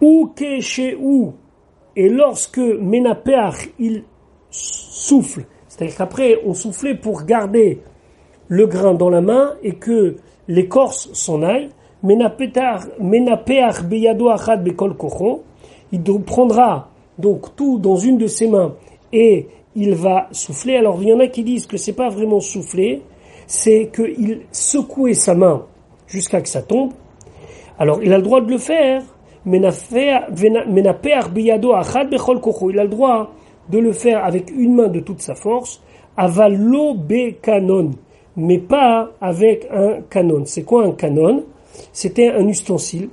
Ou keshe ou, et lorsque menapeach, il souffle, c'est-à-dire qu'après on soufflait pour garder le grain dans la main et que l'écorce s'en aille, menapeach beyado achad bekol kocho, il prendra donc tout dans une de ses mains et il va souffler. Alors il y en a qui disent que c'est pas vraiment souffler, c'est qu'il secouait sa main jusqu'à que ça tombe. Alors il a le droit de le faire. Il a le droit de le faire avec une main de toute sa force, avalo be canon, mais pas avec un canon. C'est quoi un canon? C'était un ustensile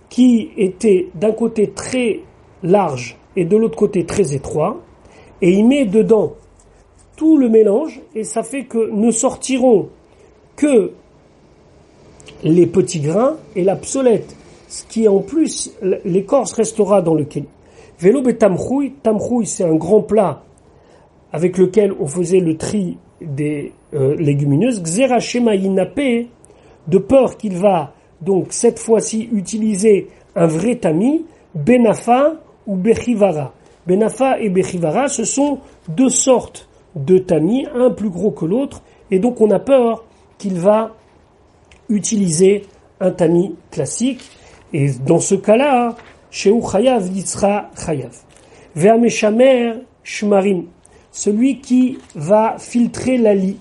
qui était d'un côté très large et de l'autre côté très étroit, et il met dedans tout le mélange, et ça fait que ne sortiront que les petits grains et la psolette. Ce qui en plus, l'écorce restera dans le keli. Vélo betamchouy, tamchouy c'est un grand plat avec lequel on faisait le tri des légumineuses. Gzera shema yinape, de peur qu'il va donc cette fois-ci utiliser un vrai tamis, benafa ou bechivara. Benafa et bechivara, ce sont deux sortes de tamis, un plus gros que l'autre, et donc on a peur qu'il va utiliser un tamis classique. Et dans ce cas-là, Sheu Chayav Yitzra Chayav. Ve'ameshamer Shmarim, celui qui va filtrer la lie.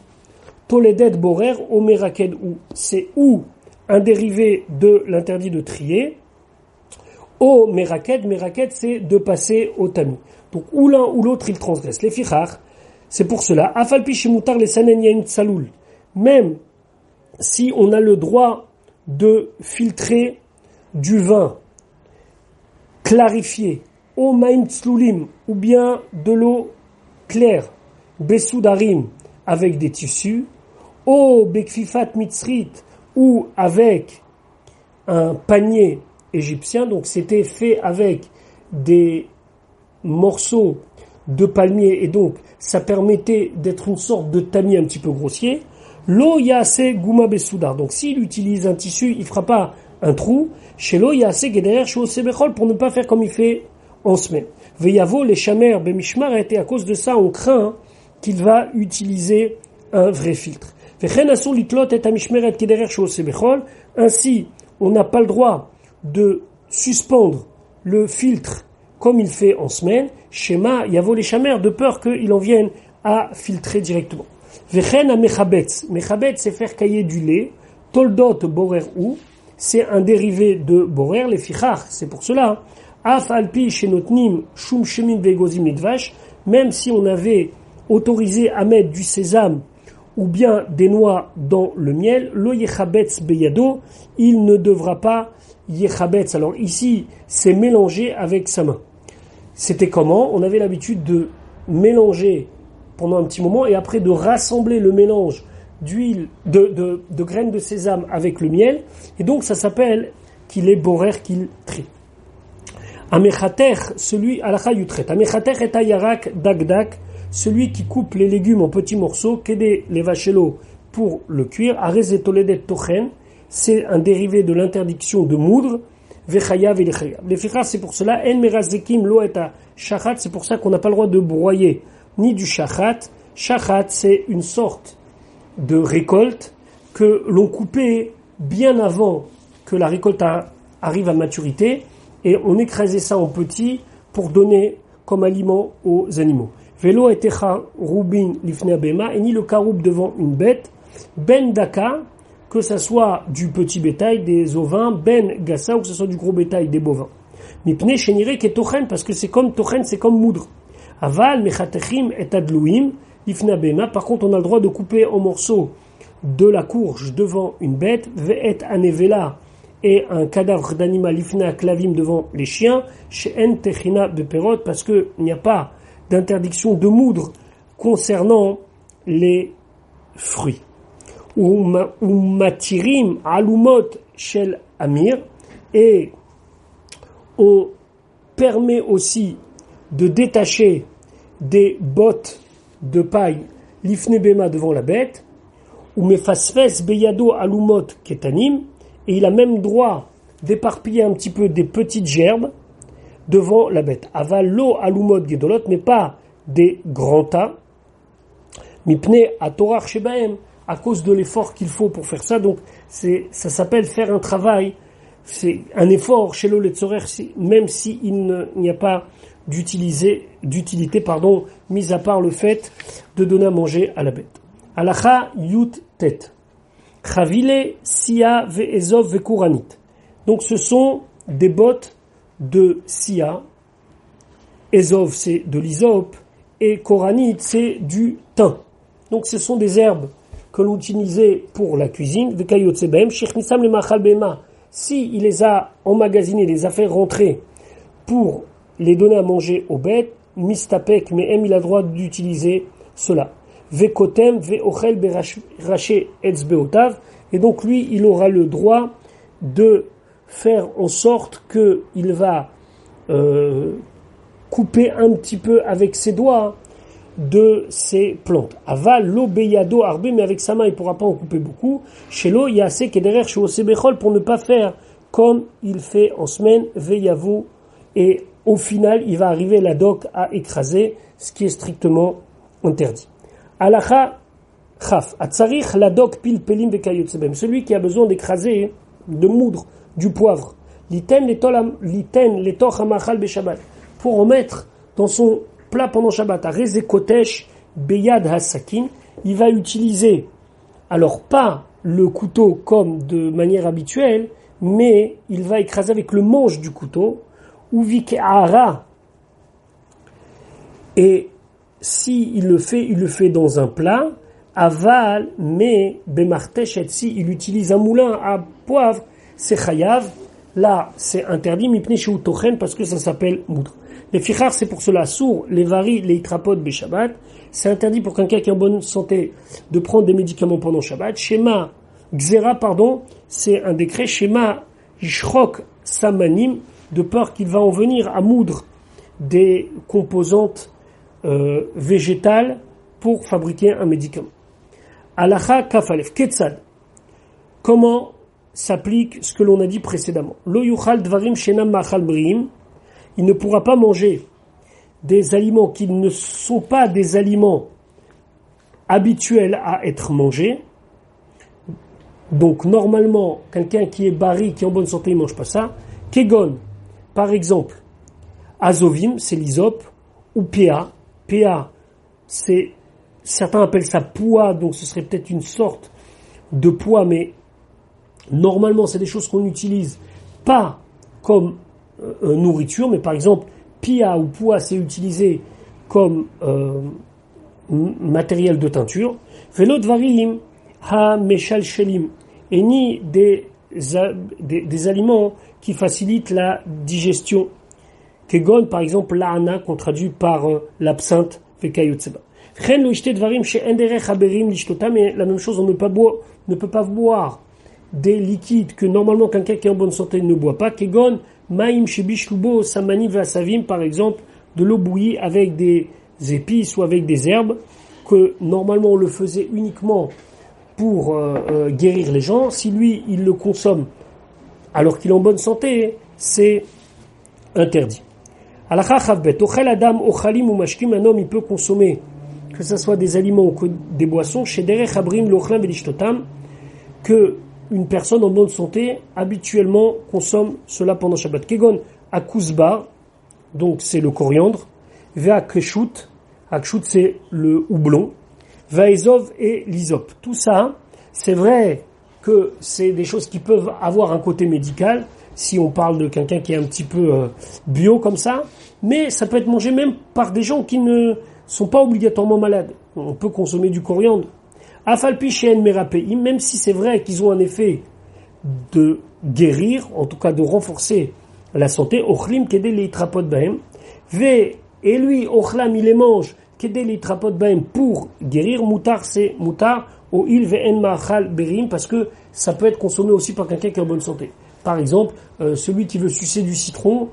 Toledet Borer au Meraked ou. C'est ou un dérivé de l'interdit de trier. Au Meraked, Meraked c'est de passer au tamis. Donc ou l'un ou l'autre il transgresse. Les fichar, c'est pour cela. Afalpi Shemutar les Sanenyaim Tsaloul. Même si on a le droit de filtrer du vin clarifié, au maïm tsloulim, ou bien de l'eau claire, besoudarim, avec des tissus, ou bekfifat mitzrit, ou avec un panier égyptien, donc c'était fait avec des morceaux de palmier et donc ça permettait d'être une sorte de tamis un petit peu grossier. Lo yase guma besoudar, donc s'il utilise un tissu, il fera pas un trou. Chez lo yase geder chez osebechol, pour ne pas faire comme il fait en semaine. Veyavo les chamers bemishmar a été à cause de ça on craint qu'il va utiliser un vrai filtre. Vechen asur litlot et amishmeret geder chez osebechol, ainsi on n'a pas le droit de suspendre le filtre comme il fait en semaine, schéma, yavo les chamers, de peur qu'il en vienne à filtrer directement. Vechen a mechabetz. Mechabetz, c'est faire cailler du lait. Toldot borer ou, c'est un dérivé de borer, les fichar, c'est pour cela. Af alpi shenotnim shum shemim vegozim midvash, même si on avait autorisé à mettre du sésame ou bien des noix dans le miel, lo yechabetz beyado, il ne devra pas yechabetz. Alors ici, c'est mélanger avec sa main. C'était comment? On avait l'habitude de mélanger pendant un petit moment et après de rassembler le mélange d'huile, de graines de sésame avec le miel. Et donc ça s'appelle qu'il est borer, qu'il trie. Amechater, celui alakha yutret. Amechater et ayarak dagdak, celui qui coupe les légumes en petits morceaux, kede les vachelo pour le cuire. Areze toledet tochen, c'est un dérivé de l'interdiction de moudre. Vechayav et les chayav. Les fichas, c'est pour cela. En merazekim lo eta shachat, c'est pour ça qu'on n'a pas le droit de broyer ni du shachat. Shachat, c'est une sorte de récolte que l'on coupait bien avant que la récolte arrive à maturité et on écrasait ça en petits pour donner comme aliment aux animaux. Velo etecha rubin lifne abema, et ni le karoub devant une bête. Ben daka, que ça soit du petit bétail, des ovins, ben gassa, ou que ce soit du gros bétail, des bovins. Mipne shenire ke tochen, parce que c'est comme tochen, c'est comme moudre. Aval mechatechim et adlouim lifna bema. Par contre, on a le droit de couper en morceaux de la courge devant une bête, ve'et anevela, et un cadavre d'animal lifna klavim devant les chiens, she'en techina beperot, parce que il n'y a pas d'interdiction de moudre concernant les fruits. Ou matirim alumot shel amir, et on permet aussi de détacher des bottes de paille lifne bema devant la bête, ou mefasfes beyado alumot ketanim, et il a même droit d'éparpiller un petit peu des petites gerbes devant la bête. Avalo alumot gedolot, mais pas des grands tas. Mipne atorach shebaem, à cause de l'effort qu'il faut pour faire ça. Donc ça s'appelle faire un travail, c'est un effort chez l'oletzorer, même s'il n'y a pas d'utilité, mis à part le fait de donner à manger à la bête. Alacha yut tet. Chavile sia ve'ezov ve'kuranit. Donc ce sont des bottes de sia. Ezov c'est de l'hysope et koranit c'est du thym. Donc ce sont des herbes que l'on utilisait pour la cuisine. Si il les a emmagasinés, les a fait rentrer pour les donner à manger aux bêtes, mistapek, mais il a le droit d'utiliser cela. Vekotem, veochel, beraché, etzbeotav, et donc lui, il aura le droit de faire en sorte qu'il va couper un petit peu avec ses doigts de ces plantes. Aval l'obeyado arbe, mais avec sa main, il pourra pas en couper beaucoup. Chez l'eau, il y a assez qui est derrière chez osebechol pour ne pas faire comme il fait en semaine, veyavo, et au final, il va arriver la doc à écraser, ce qui est strictement interdit. Alacha chaf, atzarich la doc pil pelim vekayotsebem, celui qui a besoin d'écraser, de moudre du poivre, liten letoch hamachal beshabbat, pour en mettre dans son plat pendant Shabbat, areze kotesh beyad hasakin, il va utiliser, alors pas le couteau comme de manière habituelle, mais il va écraser avec le manche du couteau, ou vike'ara, et si il le fait dans un plat, aval, mais bemartesh et si il utilise un moulin à poivre, c'est chayav, là c'est interdit, mipne sheu tochen, parce que ça s'appelle moudre. Les fichar, c'est pour cela, sourd, les varis, les itrapod, Shabbat. C'est interdit pour quelqu'un qui est en bonne santé de prendre des médicaments pendant Shabbat. Shema, Xera, c'est un décret. Shema, Ishrok, Samanim, de peur qu'il va en venir à moudre des composantes végétales pour fabriquer un médicament. Alacha Kafalef, Ketzad. Comment s'applique ce que l'on a dit précédemment? Lo yuchal dvarim shenam machal briim. Il ne pourra pas manger des aliments qui ne sont pas des aliments habituels à être mangés. Donc normalement, quelqu'un qui est bari, qui est en bonne santé, il ne mange pas ça. Kegon, par exemple, azovim, c'est l'hysope, ou PA. PA, c'est, certains appellent ça pois, donc ce serait peut-être une sorte de pois, mais normalement, c'est des choses qu'on utilise pas comme nourriture, mais par exemple, pia ou pois, c'est utilisé comme matériel de teinture. Velot varim ha meshal shelim, et ni des aliments qui facilitent la digestion. Kegon, par exemple, l'ana, qu'on traduit par l'absinthe, vekayotseba. Chen lo ishte dvarim she'en derech haberim lishtota, mais la même chose, on ne peut pas boire des liquides que normalement quelqu'un qui est en bonne santé ne boit pas. Kegon, maim shebishlubo samani vasavim, par exemple, de l'eau bouillie avec des épices ou avec des herbes, que normalement on le faisait uniquement pour guérir les gens. Si lui, il le consomme alors qu'il est en bonne santé, c'est interdit. Halakha chavbet, ochel adam ochalim ou mashkim, un homme il peut consommer, que ce soit des aliments ou des boissons, chez derech abrim lochlam velishtotam, que une personne en bonne santé habituellement consomme cela pendant Shabbat. Kegon akuzba, donc c'est le coriandre, vea keshut, akshut c'est le houblon, vaezov et l'hysope. Tout ça, c'est vrai que c'est des choses qui peuvent avoir un côté médical, si on parle de quelqu'un qui est un petit peu bio comme ça, mais ça peut être mangé même par des gens qui ne sont pas obligatoirement malades. On peut consommer du coriandre. Afalpi she'en merapeim, même si c'est vrai qu'ils ont un effet de guérir, en tout cas de renforcer la santé, ochlim kede leitrapot bahem, ve, et lui, ochlam, il les mange, kede leitrapot bahem, pour guérir, mutar, c'est mutar, o il ve'en ma'achal berim, parce que ça peut être consommé aussi par quelqu'un qui est en bonne santé. Par exemple, celui qui veut sucer du citron,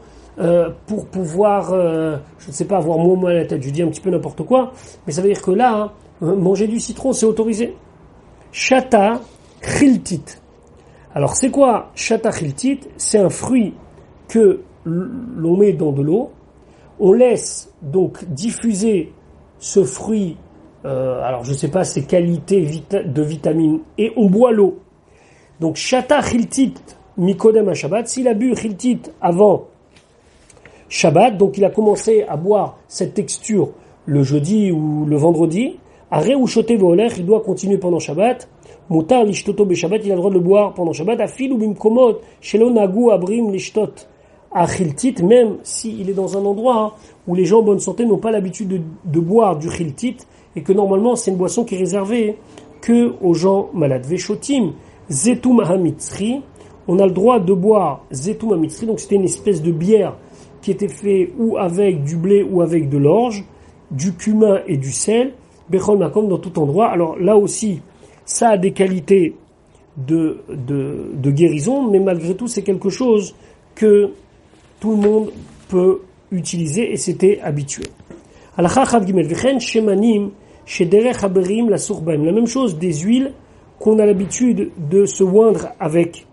pour pouvoir, je ne sais pas, avoir moins mal à la tête, je dis un petit peu n'importe quoi, mais ça veut dire que là, manger du citron, c'est autorisé. Shata chiltit. Alors, c'est quoi shata chiltit? C'est un fruit que l'on met dans de l'eau. On laisse donc diffuser ce fruit, alors je ne sais pas ses qualités de vitamines, et on boit l'eau. Donc, shata chiltit mikodem à Shabbat. S'il a bu chiltit avant Shabbat, donc il a commencé à boire cette texture le jeudi ou le vendredi, Aré ou choté voler, il doit continuer pendant Shabbat. Mutar lishtoto be Shabbat, il a le droit de le boire pendant Shabbat. Afil ou bimkomot, shelo nagu abrim lishtot achiltit, même s'il est dans un endroit où les gens en bonne santé n'ont pas l'habitude de boire du chiltit, et que normalement c'est une boisson qui est réservée que aux gens malades. Veshotim zetum hamitzri, on a le droit de boire zetum hamitzri, donc c'était une espèce de bière qui était faite ou avec du blé ou avec de l'orge, du cumin et du sel. Bechol makom, dans tout endroit. Alors là aussi, ça a des qualités de guérison, mais malgré tout, c'est quelque chose que tout le monde peut utiliser et c'était habituel. Halakha chav gimel v'chen shemanim shederech haberim la surbaim. La même chose des huiles qu'on a l'habitude de se oindre avec.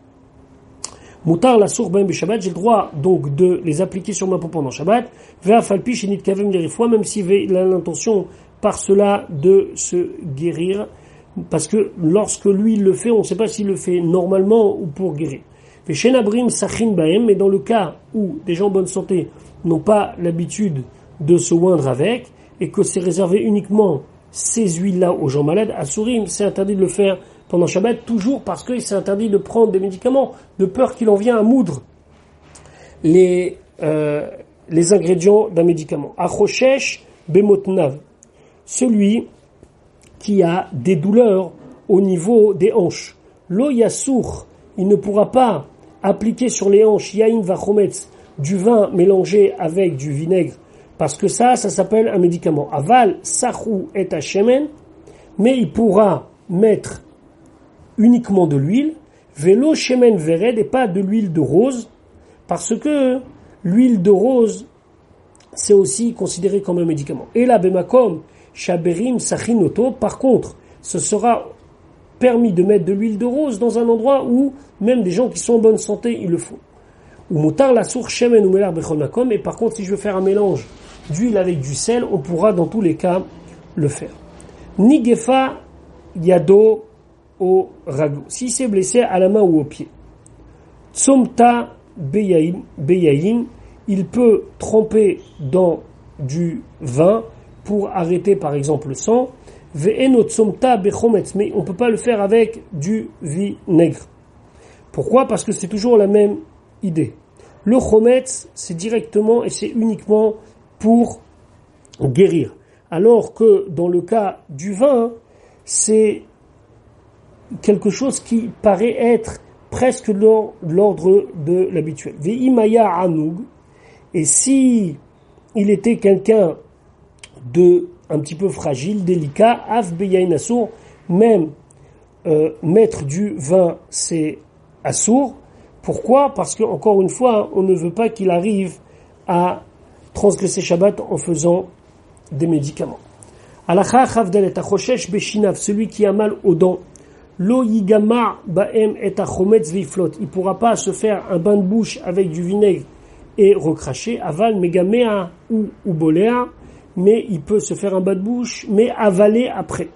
Mutar la surbaim be Shabbat, j'ai le droit donc de les appliquer sur ma peau pendant Shabbat. Ve'afalpi shenit kavem l'erifoi, même s'il a l'intention par cela de se guérir, parce que lorsque lui il le fait, on ne sait pas s'il le fait normalement ou pour guérir. Mais dans le cas où des gens en bonne santé n'ont pas l'habitude de se oindre avec, et que c'est réservé uniquement ces huiles-là aux gens malades, à Sourim, c'est interdit de le faire pendant Shabbat, toujours parce que c'est interdit de prendre des médicaments, de peur qu'il en vienne à moudre les ingrédients d'un médicament. Achoshesh bemotnav, celui qui a des douleurs au niveau des hanches. Lo yasour, il ne pourra pas appliquer sur les hanches yain vachometz du vin mélangé avec du vinaigre, parce que ça s'appelle un médicament. Aval, sachou et hashemen, mais il pourra mettre uniquement de l'huile, vélo shemen vered et pas de l'huile de rose, parce que l'huile de rose, c'est aussi considéré comme un médicament. Et là, bemakom, shaberim sachinoto, par contre, ce sera permis de mettre de l'huile de rose dans un endroit où même des gens qui sont en bonne santé, ils le font. Ou mutar la source shemen ou melar bechol makom, et par contre, si je veux faire un mélange d'huile avec du sel, on pourra dans tous les cas le faire. Nigefa yado au rago. S'il s'est blessé à la main ou au pied. Tsomta beyayin, il peut tremper dans du vin pour arrêter par exemple le sang. Ve'eno tsomta bechometz, mais on ne peut pas le faire avec du vinaigre. Pourquoi ? Parce que c'est toujours la même idée. Le chometz, c'est directement et c'est uniquement pour guérir. Alors que dans le cas du vin, c'est quelque chose qui paraît être presque l'ordre de l'habituel. Ve'imaya anoug, et si il était quelqu'un de un petit peu fragile, délicat, af beyain assour, même mettre du vin, c'est assour. Pourquoi ? Parce que, encore une fois, on ne veut pas qu'il arrive à transgresser Shabbat en faisant des médicaments. Alacha chavdalet achoshesh beshinav, celui qui a mal aux dents, lo yigama baem et achometz viflot, il pourra pas se faire un bain de bouche avec du vinaigre et recracher, aval megamea ou bolea, mais il peut se faire un bain de bouche, mais avaler après.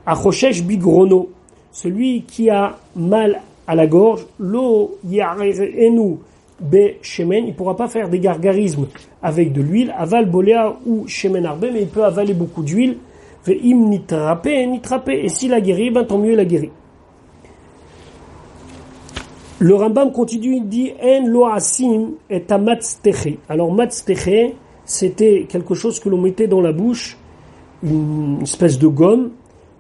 Achoshesh bigrono, celui qui a mal à la gorge, lo yarenu be shemen, il pourra pas faire des gargarismes avec de l'huile, aval bolea ou shemen arbe, mais il peut avaler beaucoup d'huile. Ve'im nitrape, et s'il a guéri, ben tant mieux il a guéri. Le Rambam continue, il dit en lo asim et amatzteche. Alors matzteche, c'était quelque chose que l'on mettait dans la bouche, une espèce de gomme,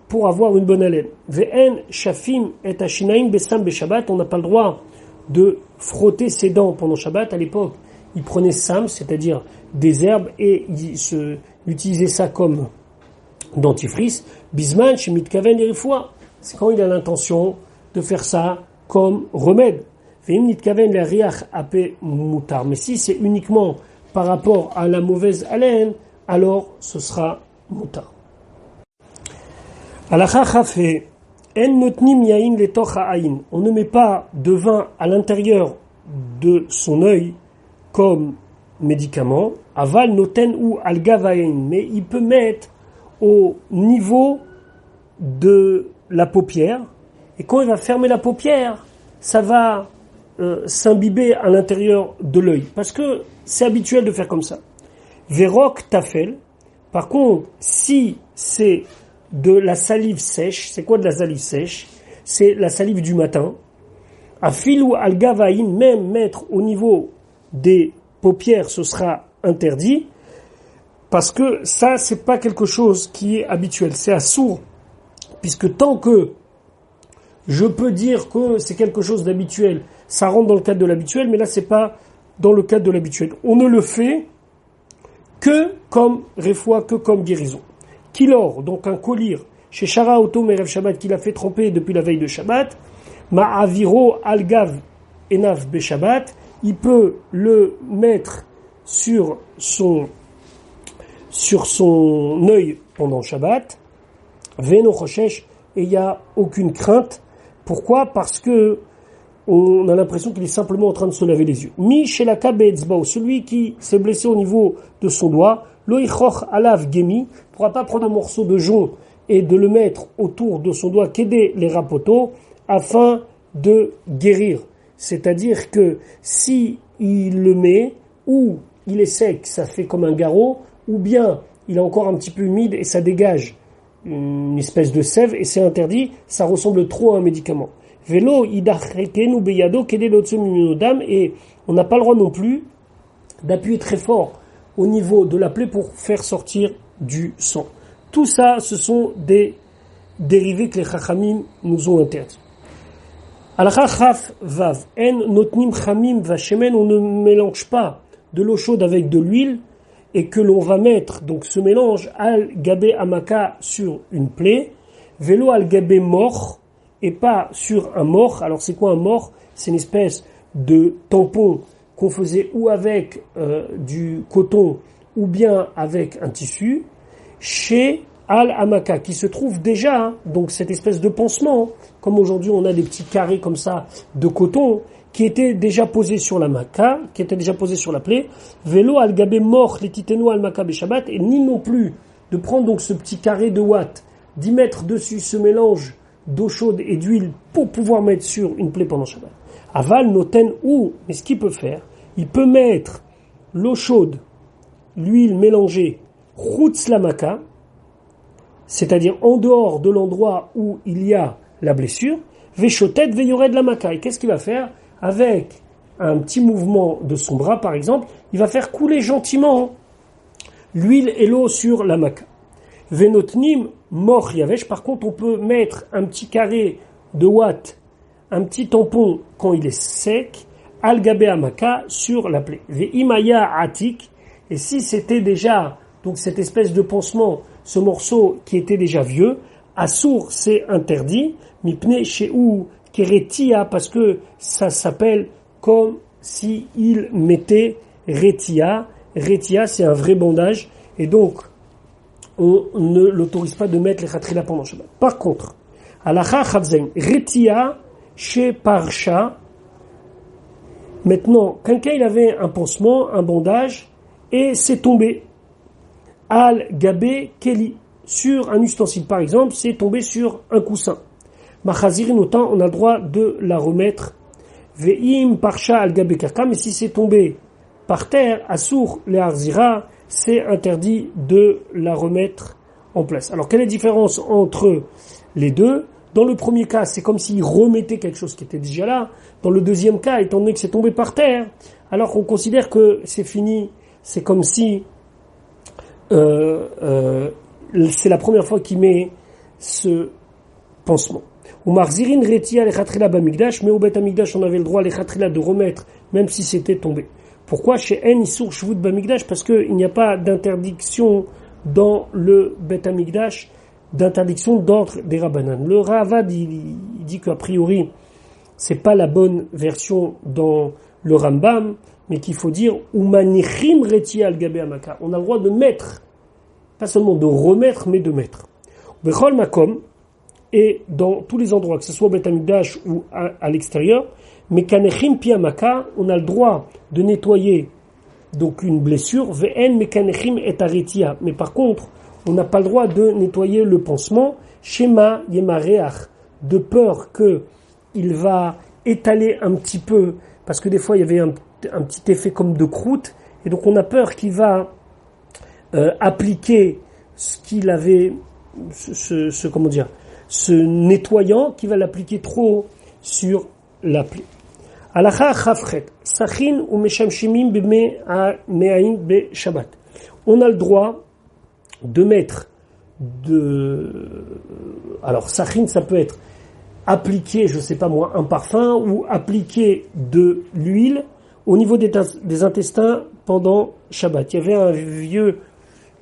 pour avoir une bonne haleine. Ve'en shafim et ashinaim besam beshabbat, on n'a pas le droit de frotter ses dents pendant Shabbat. À l'époque, ils prenaient sam, c'est-à-dire des herbes, et ils utilisaient ça comme dentifrice. Bisman chez mitkaven irifua, c'est quand il a l'intention de faire ça comme remède. Ve'im mitkaven la riach ape mutar, mais si c'est uniquement par rapport à la mauvaise haleine, alors ce sera mutar. Alacha chafé, en notnim yain letoch ha'ain. On ne met pas de vin à l'intérieur de son œil comme médicament. Aval noten ou algavain, mais il peut mettre au niveau de la paupière. Et quand il va fermer la paupière, ça va s'imbiber à l'intérieur de l'œil. Parce que c'est habituel de faire comme ça. Verok tafel. Par contre, si c'est de la salive sèche, c'est quoi de la salive sèche ? C'est la salive du matin. Afil ou algavain, même mettre au niveau des paupières, ce sera interdit. Parce que ça, c'est pas quelque chose qui est habituel. C'est assourd. Puisque tant que je peux dire que c'est quelque chose d'habituel, ça rentre dans le cadre de l'habituel, mais là, c'est pas dans le cadre de l'habituel. On ne le fait que comme réfoua, que comme guérison. Kilor, donc un collyre, chez Shara Oto Merev Shabbat, qu'il a fait tremper depuis la veille de Shabbat, Ma'aviro Algav Enav Be Shabbat, il peut le mettre sur son œil pendant Shabbat, Veno Choshesh, et il n'y a aucune crainte. Pourquoi ? Parce que on a l'impression qu'il est simplement en train de se laver les yeux. Mi Shelaka Be'etzbao, celui qui s'est blessé au niveau de son doigt, Loichoch Alav Gemi, ne pourra pas prendre un morceau de jonc et de le mettre autour de son doigt, qu'aider les rapotos, afin de guérir. C'est-à-dire que si il le met, ou il est sec, ça fait comme un garrot, ou bien il est encore un petit peu humide et ça dégage une espèce de sève et c'est interdit, ça ressemble trop à un médicament. Vélo, idachrekenu beyado kede dam, et on n'a pas le droit non plus d'appuyer très fort au niveau de la plaie pour faire sortir du sang. Tout ça, ce sont des dérivés que les Chachamim nous ont interdits. Halakha chaf vav. En notnim chamim vachemen. On ne mélange pas de l'eau chaude avec de l'huile et que l'on va mettre donc ce mélange al gabé amaka sur une plaie, vélo al gabé mort et pas sur un mort. Alors c'est quoi un mort? C'est une espèce de tampon qu'on faisait ou avec du coton ou bien avec un tissu, chez Al-Amaka, qui se trouve déjà, donc cette espèce de pansement, comme aujourd'hui on a des petits carrés comme ça de coton, qui étaient déjà posés sur la maca, qui étaient déjà posés sur la plaie, vélo al-gabé mort, les titeno al-maka Shabbat, et ni non plus de prendre donc ce petit carré de watt, d'y mettre dessus ce mélange d'eau chaude et d'huile pour pouvoir mettre sur une plaie pendant Shabbat. Aval noten ou, mais ce qu'il peut faire, il peut mettre l'eau chaude, l'huile mélangée, chutz la maca, c'est-à-dire en dehors de l'endroit où il y a la blessure, veshotet veyored la maca. Et qu'est-ce qu'il va faire? Avec un petit mouvement de son bras, par exemple, il va faire couler gentiment l'huile et l'eau sur la maca. Venotnim mor yavesh. Par contre, on peut mettre un petit carré de watt, un petit tampon quand il est sec, al gabé amaka sur la plaie. Veimaya atik. Et si c'était déjà donc cette espèce de pansement, ce morceau qui était déjà vieux, assour c'est interdit, mipne shehu keretia, parce que ça s'appelle comme si il mettait retia. Retia, c'est un vrai bandage, et donc on ne l'autorise pas de mettre les khatrila pendant Shabbat. Par contre, halacha chavzen, retia chez parcha. Maintenant, quelqu'un il avait un pansement, un bandage, et c'est tombé. Al gabé keli, sur un ustensile par exemple, c'est tombé sur un coussin. Machazirin autant, on a le droit de la remettre. Ve'im parcha al gabé karka, mais si c'est tombé par terre, assour le harzira, c'est interdit de la remettre en place. Alors quelle est la différence entre les deux? Dans le premier cas, c'est comme s'il remettait quelque chose qui était déjà là. Dans le deuxième cas, étant donné que c'est tombé par terre, alors on considère que c'est fini. C'est comme si c'est la première fois qu'il met ce pansement. Ou marzirin retia les khatrila bamigdash, mais au bet amigdash on avait le droit les khatrila de remettre, même si c'était tombé. Pourquoi chez En Issour Shvut Bamigdash? Parce qu'il n'y a pas d'interdiction dans le bet amigdash, d'interdiction d'ordre des Rabbanan. Le Ravad il dit qu'a priori c'est pas la bonne version dans le Rambam, mais qu'il faut dire Umanichim retia al gabé amaka. On a le droit de mettre, pas seulement de remettre, mais de mettre. Bechol makom, et dans tous les endroits, que ce soit au Bet Hamikdash ou à l'extérieur, mais kanechim pi amaka, on a le droit de nettoyer donc une blessure. Ve'en mekanechim et aretia. Mais par contre, on n'a pas le droit de nettoyer le pansement. Shema yemareach, de peur que il va étaler un petit peu, parce que des fois il y avait un petit effet comme de croûte, et donc on a peur qu'il va appliquer ce qu'il avait, ce nettoyant, qui va l'appliquer trop sur la plaie. Halacha chafchet, sachin ou meshamshimim b'me'ain b'shabbat. On a le droit de mettre alors sachin ça peut être appliquer, je sais pas moi, un parfum ou appliquer de l'huile au niveau des intestins pendant Shabbat. Il y avait un vieux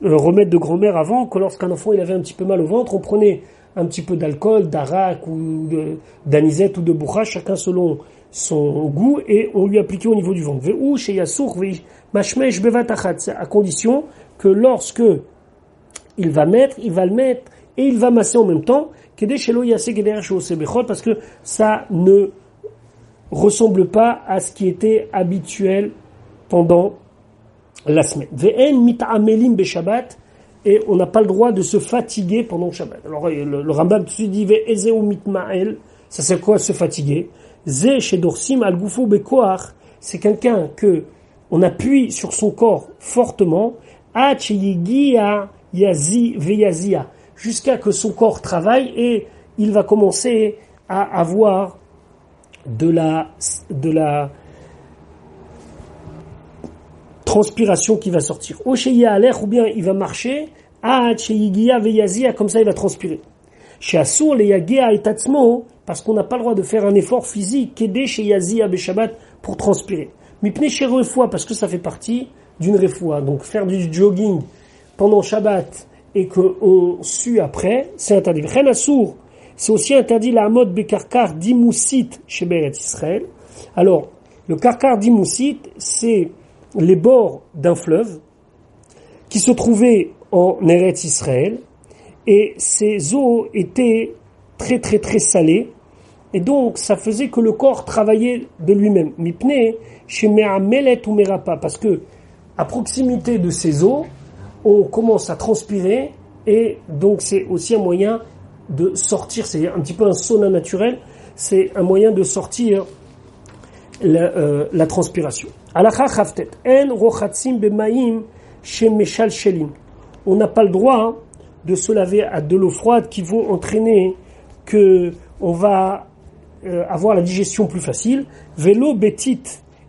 remède de grand-mère avant, que lorsqu'un enfant il avait un petit peu mal au ventre, on prenait un petit peu d'alcool, d'arak ou d'anisette ou de bourra, chacun selon son goût, et on lui appliquait au niveau du ventre. Ve'u sheyasour mashmesh bevatachat, à condition que lorsque il va le mettre et il va masser en même temps, parce que ça ne ressemble pas à ce qui était habituel pendant la semaine. Ve'en mit'amelim beShabbat, et on n'a pas le droit de se fatiguer pendant le Shabbat. Alors le Rambam tout de suite dit ve'ezeu mitma'el, ça c'est quoi se fatiguer? Ze shedorsim al gufo bekoach, c'est quelqu'un que on appuie sur son corps fortement, achiyigia yazi veyazia, jusqu'à que son corps travaille et il va commencer à avoir de la transpiration qui va sortir. Ou bien il va marcher, comme ça il va transpirer. Chez Assour, les Yagea et Tatsmo, parce qu'on n'a pas le droit de faire un effort physique, Kedé chez Yazia Beshabbat, pour transpirer. Mipne chez Refoua, parce que ça fait partie d'une Refoua. Donc faire du jogging pendant Shabbat et qu'on sue après, c'est interdit. Ren Assour, c'est aussi interdit la mode Bekarkar d'Imoussit chez Beret Israël. Alors, le Karkar d'Imoussit, c'est les bords d'un fleuve qui se trouvait en Eretz Israël, et ces eaux étaient très très très salées, et donc ça faisait que le corps travaillait de lui-même. Mipne chez Me'amelet ou Merapa, parce que à proximité de ces eaux, on commence à transpirer, et donc c'est aussi un moyen de sortir, c'est un petit peu un sauna naturel, c'est un moyen de sortir la transpiration. Halakha Chavtet, En Rochatzim Bemaim chez Meshal Shelim. On n'a pas le droit de se laver à de l'eau froide qui vont entraîner que on va avoir la digestion plus facile. Vélo Betit,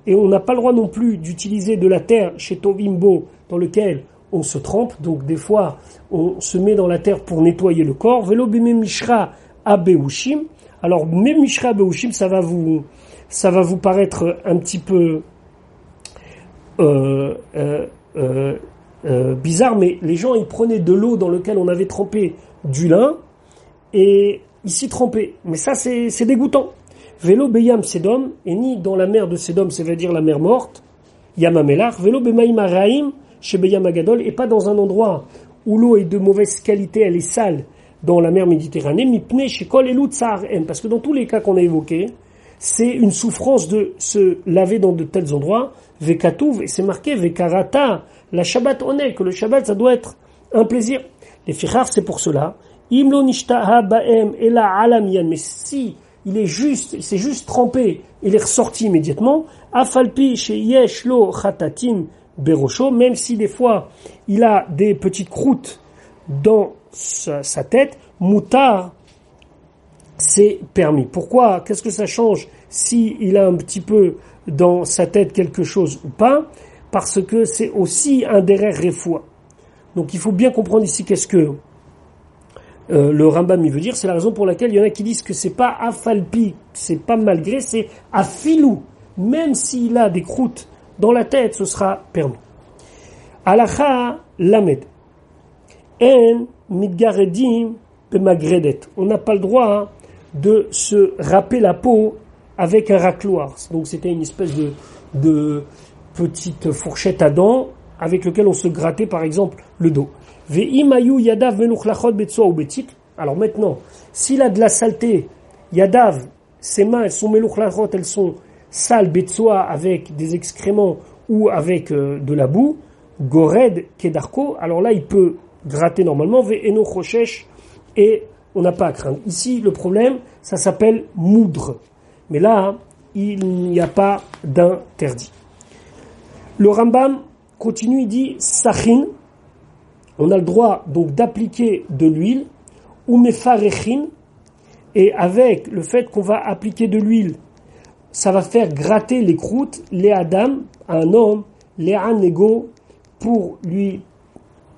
et on n'a pas le droit non plus d'utiliser de la terre chez Tovimbo dans lequel on se trempe. Donc des fois on se met dans la terre pour nettoyer le corps. Vélo Beme Mishra Abeushim. Alors même Mishra Abeushim, ça va vous paraître un petit peu bizarre, mais les gens ils prenaient de l'eau dans laquelle on avait trempé du lin et ils s'y trempaient. Mais ça c'est dégoûtant. Vélo Beyam Sedom, et ni dans la mer de Sedom, ça veut dire la mer morte, Yamamelach, Vélo Bemaim Araim chez Beyam Agadol, et pas dans un endroit où l'eau est de mauvaise qualité, elle est sale, dans la mer Méditerranée, Mipne chez Kol Elou Tsar M, parce que dans tous les cas qu'on a évoqués, c'est une souffrance de se laver dans de tels endroits. Vekatouv, et c'est marqué Vekarata, la Shabbat oné, que le Shabbat ça doit être un plaisir. Les fichar, c'est pour cela. Imlo nishtaha baem ela alamian, mais si il est juste, il s'est juste trempé, il est ressorti immédiatement. Afalpi chez yesh lo chatatim berosho, même si des fois il a des petites croûtes dans sa tête, moutar, c'est permis. Pourquoi? Qu'est-ce que ça change si il a un petit peu dans sa tête quelque chose ou pas? Parce que c'est aussi un derrière refoua. Donc il faut bien comprendre ici qu'est-ce que le Rambam il veut dire. C'est la raison pour laquelle il y en a qui disent que c'est pas afalpi, c'est pas malgré, c'est afilou. Même s'il a des croûtes dans la tête, ce sera permis. Alacha lamed. En midgaredim bemagredet. On n'a pas le droit de se râper la peau avec un racloir. Donc c'était une espèce de petite fourchette à dents avec lequel on se grattait par exemple le dos. Ve'imayu yadav meluchlachot betsoa ou betit. Alors maintenant, s'il a de la saleté, yadav, ses mains elles sont meluchlachot, elles sont sales, betsoa avec des excréments ou avec de la boue, gored kedarko, alors là il peut gratter normalement, ve'eno choshesh, et on n'a pas à craindre. Ici le problème, ça s'appelle moudre. Mais là, il n'y a pas d'interdit. Le Rambam continue, il dit Sachin, on a le droit donc d'appliquer de l'huile, ou mefarechin, et avec le fait qu'on va appliquer de l'huile, ça va faire gratter les croûtes, les adam, à un homme, les anego, pour lui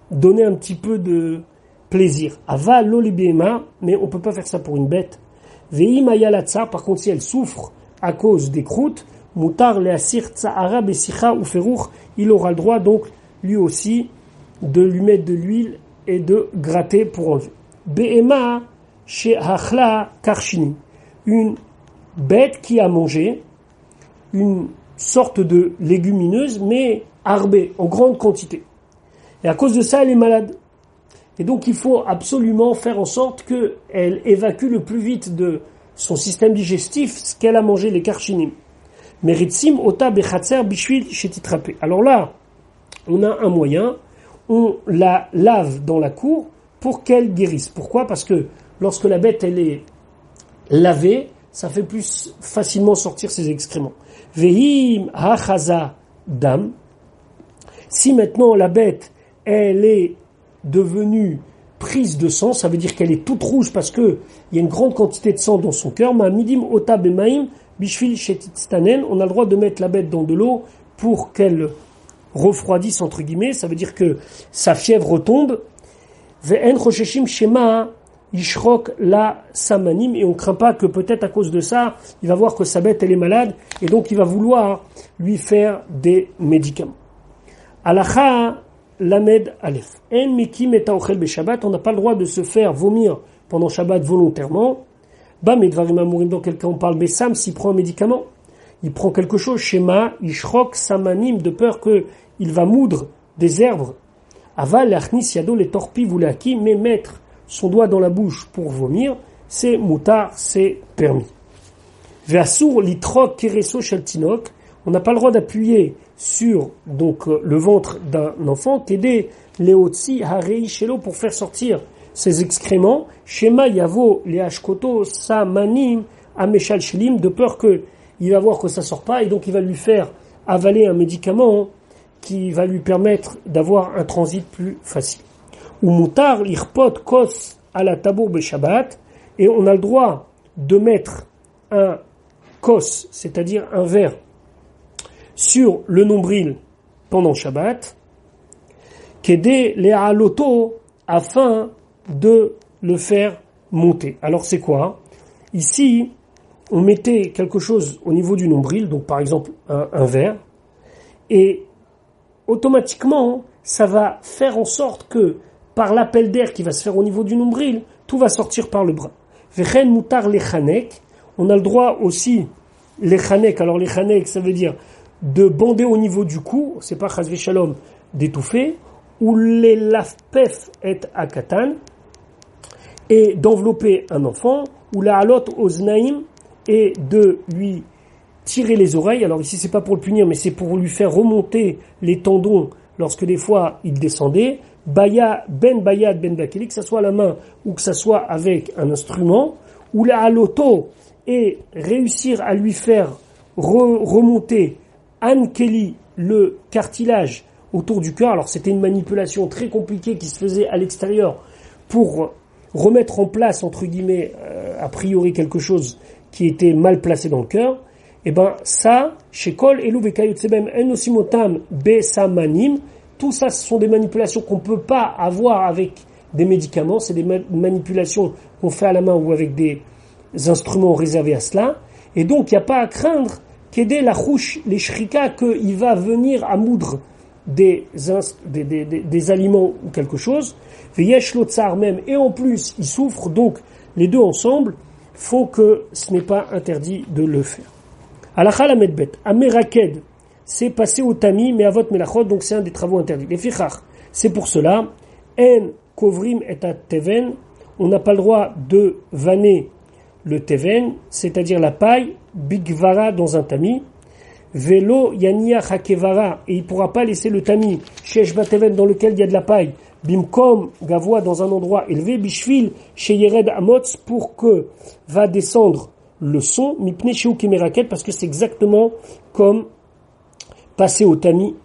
donner un petit peu de plaisir. Ava l'olibéma, mais on ne peut pas faire ça pour une bête. Veim ayalatsa, par contre, si elle souffre à cause des croûtes, mutar le asir tsahara besicha ou ferouch, il aura le droit donc lui aussi de lui mettre de l'huile et de gratter pour enlever. Be'ema chez hachla karshini, une bête qui a mangé une sorte de légumineuse mais arbée en grande quantité. Et à cause de ça, elle est malade. Et donc il faut absolument faire en sorte qu'elle évacue le plus vite de son système digestif ce qu'elle a mangé, les karchinim. Meritsim ota bechatzer bishvil shetitrape. Alors là, on a un moyen, on la lave dans la cour pour qu'elle guérisse. Pourquoi? Parce que lorsque la bête elle est lavée, ça fait plus facilement sortir ses excréments. Vehim hachaza dam. Si maintenant la bête elle est devenue prise de sang, ça veut dire qu'elle est toute rouge parce que il y a une grande quantité de sang dans son cœur. Ma midim ota bemaim bishvil shetitstanen. On a le droit de mettre la bête dans de l'eau pour qu'elle refroidisse entre guillemets. Ça veut dire que sa fièvre retombe. Ve'en chosheshim shema Yishrok la samanim, et on craint pas que peut-être à cause de ça, il va voir que sa bête elle est malade, et donc il va vouloir lui faire des médicaments. Alacha lamed alef. En mekim et taochel be Shabbat, on n'a pas le droit de se faire vomir pendant Shabbat volontairement. Bah, mais dvarim amourim, dans quel cas on parle Bessam, s'il prend un médicament, il prend quelque chose, Shema, Yishrok samanim, de peur que il va moudre des herbes. Aval, l'achnis yado, les torpilles, vous l'acquis, mais mettre son doigt dans la bouche pour vomir, c'est moutar, c'est permis. Ve'asur litrok kereso shel tinok, on n'a pas le droit d'appuyer sur donc le ventre d'un enfant, qu'aider leotsi harei shelo, pour faire sortir ses excréments, shema yavo les hashkoto samanim ameshal shelim, de peur que il va voir que ça sort pas et donc il va lui faire avaler un médicament qui va lui permettre d'avoir un transit plus facile. Ou moutar l'irpot kos à la tabour be Shabbat, et on a le droit de mettre un kos, c'est-à-dire un verre, sur le nombril pendant Shabbat, qu'aider les haloto, afin de le faire monter. Alors c'est quoi? Ici, on mettait quelque chose au niveau du nombril, donc par exemple un verre, et automatiquement, ça va faire en sorte que, par l'appel d'air qui va se faire au niveau du nombril, tout va sortir par le bras. Vechen mutar lechanek, on a le droit aussi, lechanek, alors lechanek, ça veut dire de bander au niveau du cou, c'est pas chas v'shalom d'étouffer, ou les lafpef et akatan, et d'envelopper un enfant, ou la halot oznaim, et de lui tirer les oreilles. Alors ici c'est pas pour le punir, mais c'est pour lui faire remonter les tendons lorsque des fois il descendait. Baya ben bayad ben bakeli, que ça soit à la main ou que ça soit avec un instrument, ou la haloto, et réussir à lui faire remonter ankeli, le cartilage autour du cœur. Alors c'était une manipulation très compliquée qui se faisait à l'extérieur pour remettre en place, entre guillemets, a priori quelque chose qui était mal placé dans le cœur. Et ben ça, chez Kol Elou Vekayotsebem Enosimotam Besamanim, tout ça, ce sont des manipulations qu'on peut pas avoir avec des médicaments, c'est des manipulations qu'on fait à la main ou avec des instruments réservés à cela. Et donc, il n'y a pas à craindre qu'aider la chouche, les shrika, qu'il va venir à moudre des aliments ou quelque chose. Veyesh lo tsar même, et en plus, il souffre, donc les deux ensemble font que ce n'est pas interdit de le faire. Alacha la medbet, ameraked, c'est passer au tamis, mais avot melachot, donc c'est un des travaux interdits. Les fichach, c'est pour cela, en kovrim et at teven, on n'a pas le droit de vanner le teven, c'est-à-dire la paille, bigvara dans un tamis, velo yania hakevara, et il pourra pas laisser le tamis, shesh bateven, dans lequel il y a de la paille, bimkom gavoa, dans un endroit élevé, bishvil, sheyered amotz, pour que va descendre le son, mipne sheu kimeraket, parce que c'est exactement comme passer au tamis.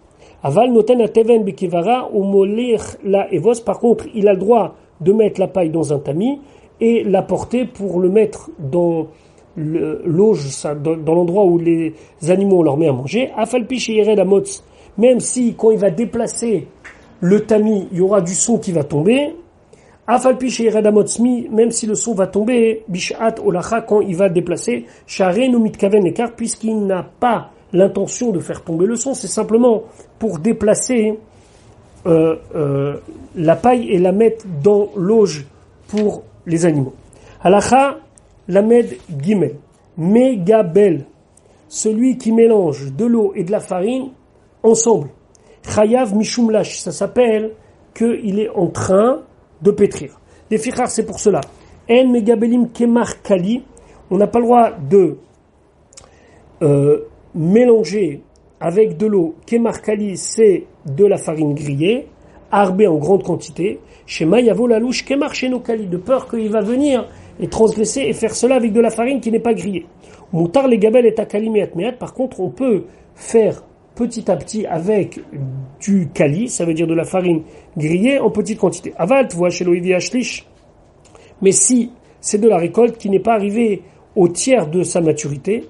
Aval noten a teven bekivara ou molir la evos. Par contre, il a le droit de mettre la paille dans un tamis et la porter pour le mettre dans l'auge, dans l'endroit où les animaux on leur met à manger. Afalpi sheyered amotz, même si quand il va déplacer le tamis, il y aura du son qui va tomber. Afalpi sheyered amotz mi, même si le son va tomber, bishat olacha, quand il va déplacer, share no mitkaven ekar, puisqu'il n'a pas l'intention de faire tomber le son, c'est simplement pour déplacer la paille et la mettre dans l'auge pour les animaux. Halacha lamed gimel, megabel, celui qui mélange de l'eau et de la farine ensemble. Chayav mishumlash, ça s'appelle qu'il est en train de pétrir. Les fichar, c'est pour cela. En megabelim kemar kali, on n'a pas le droit de mélanger avec de l'eau, kemar kali, c'est de la farine grillée, arbée en grande quantité, shema yavo la louche kemar sheno kali, de peur qu'il va venir et transgresser et faire cela avec de la farine qui n'est pas grillée. Moutar les gabel et takali meat meat, par contre on peut faire petit à petit avec du kali, ça veut dire de la farine grillée en petite quantité. Aval, tu vois, chez l'oivi ashlish, mais si c'est de la récolte qui n'est pas arrivée au tiers de sa maturité,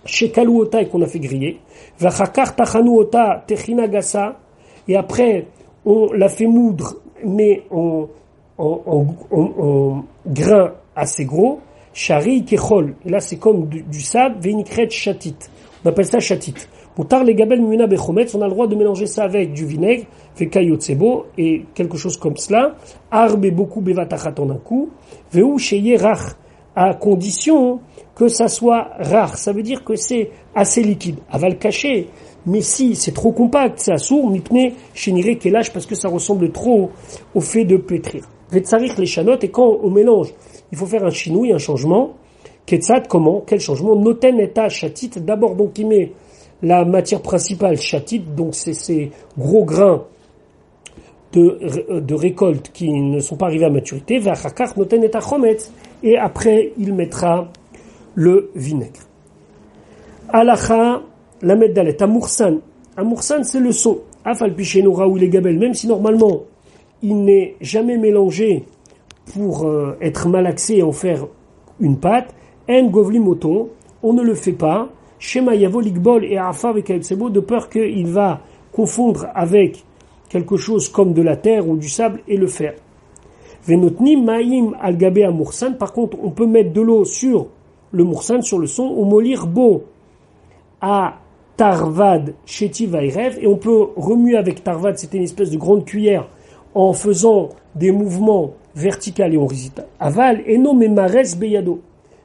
chez Kaluota et qu'on a fait griller, Vachakar Tachanuota Techina Gassa, et après on l'a fait moudre, mais on en grains assez gros, shari kechol. Et là, c'est comme du sable, veinikret chatit. On appelle ça chatit. Moutar les gabel muna bechometz, on a le droit de mélanger ça avec du vinaigre, vekayotsebo, et quelque chose comme cela. Arbe beaucoup bevatachat en un coup. Veu sheye rach, à condition que ça soit rare. Ça veut dire que c'est assez liquide. Aval caché. Mais si c'est trop compact, c'est assourd, mipne chéniré kelash, parce que ça ressemble trop au fait de pétrir. Vetsarich les chanotes, et quand on mélange, il faut faire un chinouille, un changement. Ketsat, comment? Quel changement? Noten eta chatit. D'abord, donc, il met la matière principale chatit, donc c'est ces gros grains de récolte qui ne sont pas arrivés à maturité. Vachakar noten eta chometz. Et après, il mettra le vinaigre. Alacha, la meddalet, amoursan. Amoursan, c'est le son. Afal picheno raoul et gabel, même si normalement, il n'est jamais mélangé pour être malaxé et en faire une pâte. En govli moto, on ne le fait pas. Shema yavo ligbol et afa avec sebo, de peur qu'il va confondre avec quelque chose comme de la terre ou du sable et le faire. Venotni maïm al gabé à moursan. Par contre, on peut mettre de l'eau sur le moursan, sur le son, au molir bo à tarvad sheti vairev, et on peut remuer avec tarvad, c'était une espèce de grande cuillère, en faisant des mouvements verticaux et horizontal. Aval eno memares beyado.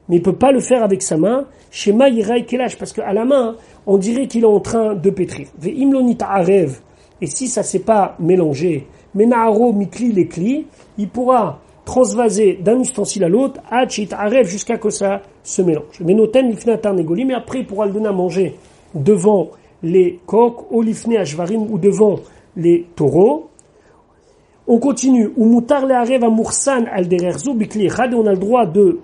Mais il peut pas le faire avec sa main. Shema yirai kelash, parce qu'à la main, on dirait qu'il est en train de pétrir. Ve'im lo nita'arev. Et si ça s'est pas mélangé, mena'aro mikli lekli, il pourra transvaser d'un ustensile à l'autre, arev, jusqu'à que ça se mélange. Mais noten lifne tarnegoli, mais après il pourra le donner à manger devant les coqs, ou lifne ashvarim, ou devant les taureaux. On continue. Ou mutar le arev amoursan al dererzo bikli echad, on a le droit de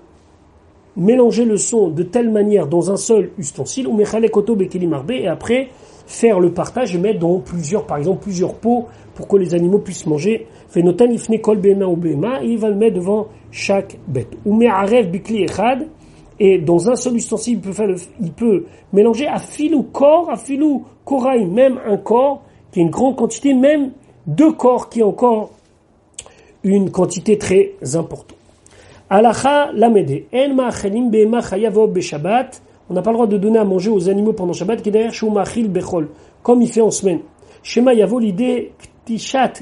mélanger le son de telle manière dans un seul ustensile, ou mechalek oto bekeli marbe, et après faire le partage et mettre dans plusieurs, par exemple plusieurs pots pour que les animaux puissent manger. Fenotan ifne kol behema ou behema, et il va le mettre devant chaque bête. Ou me'arev bikli echad, et dans un seul ustensile il peut mélanger à filou corps, à filou koraï, même un corps qui est une grande quantité, même deux corps qui est encore une quantité très importante. Alacha lamede en ma'achelim behema chayavo beshabbat. On n'a pas le droit de donner à manger aux animaux pendant Shabbat, qui est derrière shou machil bechol, comme il fait en semaine. Shema yavo l'idée ktishat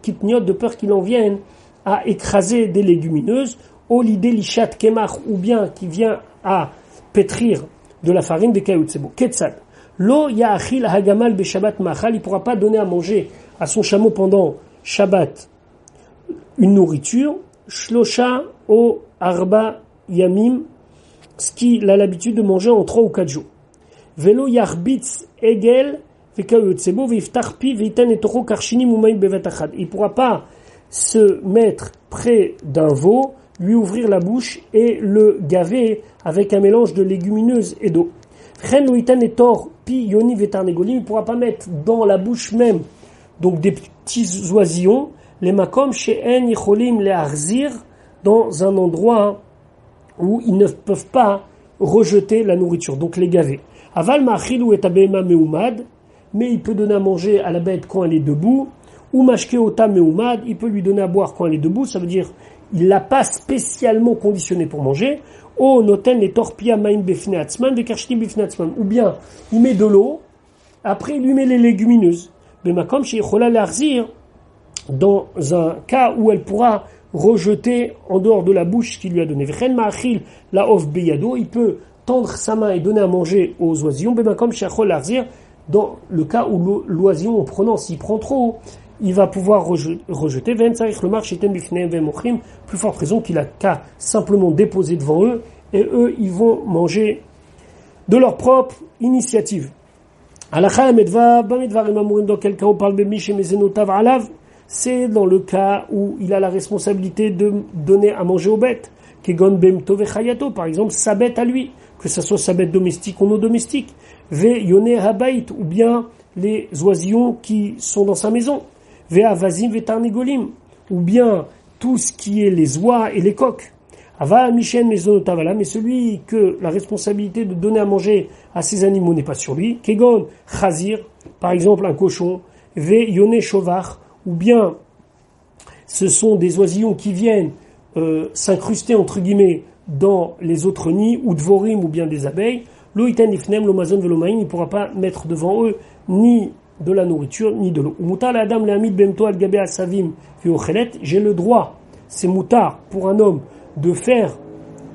kitniot, de peur qu'il en vienne à écraser des légumineuses, ou l'idée lishat kemach, ou bien qui vient à pétrir de la farine des cailloux. C'est bon. Ketsad. Lo ya'achil hagamal beshabbat machal, il pourra pas donner à manger à son chameau pendant Shabbat une nourriture. Shlosha o arba yamim, ce qu'il a l'habitude de manger en 3 ou 4 jours. Velo yarbitz egel vekayotsebo viftar pi vitan etoro karshinim umayim bevetachad. Il pourra pas se mettre près d'un veau, lui ouvrir la bouche et le gaver avec un mélange de légumineuses et d'eau. Chen lo itan etor pi yoni vetarnegolim, il pourra pas mettre dans la bouche même donc des petits oisillons, les makom she'en yicholim le'arzir, dans un endroit où ils ne peuvent pas rejeter la nourriture, donc les gaver. Aval ma'achilou et abema meumad, mais il peut donner à manger à la bête quand elle est debout, ou mashke ota meumad, il peut lui donner à boire quand elle est debout, ça veut dire il l'a pas spécialement conditionné pour manger. O noten les torpia maim befne atzman de karshtim befne atzman, ou bien il met de l'eau, après il lui met les légumineuses. Bemakom chez Chola l'arzir, dans un cas où elle pourra rejeter en dehors de la bouche ce qu'il lui a donné. V'chen ma'achil la of beyado, il peut tendre sa main et donner à manger aux oisillons. Bemakom chez Chol l'arzir, dans le cas où l'oisillon, en prenant, s'il prend trop, il va pouvoir rejeter. V'en sarich le marche eten bifneim ve'mochim, plus forte raison qu'il a qu'à simplement déposer devant eux, et eux, ils vont manger de leur propre initiative. Alacha medva bamidvarim amurim, dans quel cas on parle bemish et mezenotav alav, c'est dans le cas où il a la responsabilité de donner à manger aux bêtes. Kegon bemto vechayato, par exemple sa bête à lui, que ce soit sa bête domestique ou non domestique. Ve yone habait, ou bien les oisillons qui sont dans sa maison. Ve avazim ve tarnegolim, ou bien tout ce qui est les oies et les coqs. Ava mishen mezonotavala, mais celui que la responsabilité de donner à manger à ces animaux n'est pas sur lui. Kegon chazir, par exemple un cochon. Ve yone shovar, ou bien ce sont des oisillons qui viennent s'incruster entre guillemets dans les autres nids, ou dvorim, ou bien des abeilles, lo iten ifnem lo mazon velo maïn, il ne pourra pas mettre devant eux ni de la nourriture, ni de l'eau. Mutar la dame le hamid bemto al gabe asavim viochelet, j'ai le droit, c'est mutar pour un homme, de faire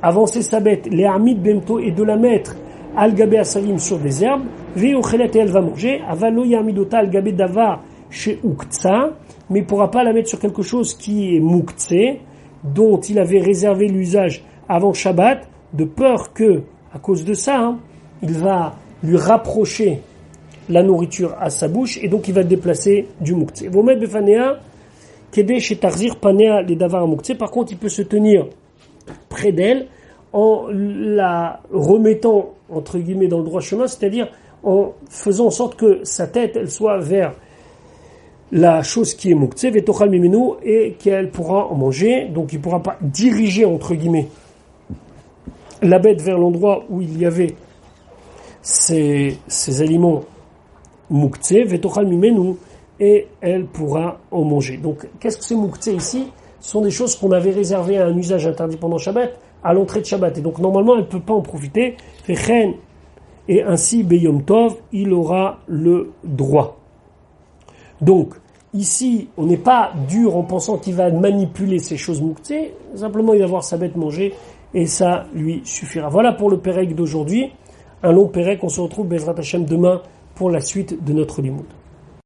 avancer sa bête, les hamid bemto, et de la mettre al gabe asavim sur des herbes, viochelet, et elle va manger, avalo yamidota al gabe davar chez uktsa, mais il ne pourra pas la mettre sur quelque chose qui est muktse, dont il avait réservé l'usage avant Shabbat, de peur que, à cause de ça, il va lui rapprocher la nourriture à sa bouche, et donc il va déplacer du muktse. Vomet befanea, kede chez tarzir panea les davar muktse. Par contre, il peut se tenir près d'elle en la remettant, entre guillemets, dans le droit chemin, c'est-à-dire en faisant en sorte que sa tête, elle soit vers la chose qui est muktse, vetochal mimenu, et qu'elle pourra en manger. Donc il ne pourra pas diriger, entre guillemets, la bête vers l'endroit où il y avait ces aliments muktse, vetochal mimenu, et elle pourra en manger. Donc qu'est-ce que c'est muktse ici? Ce sont des choses qu'on avait réservées à un usage interdit pendant Shabbat, à l'entrée de Shabbat. Et donc normalement elle ne peut pas en profiter. Fechen, et ainsi Beyom Tov, il aura le droit. Donc, ici, on n'est pas dur en pensant qu'il va manipuler ces choses muktse, simplement il va voir sa bête manger, et ça lui suffira. Voilà pour le Pérec d'aujourd'hui, un long Pérec, on se retrouve Bezrat Hashem demain pour la suite de notre limoud.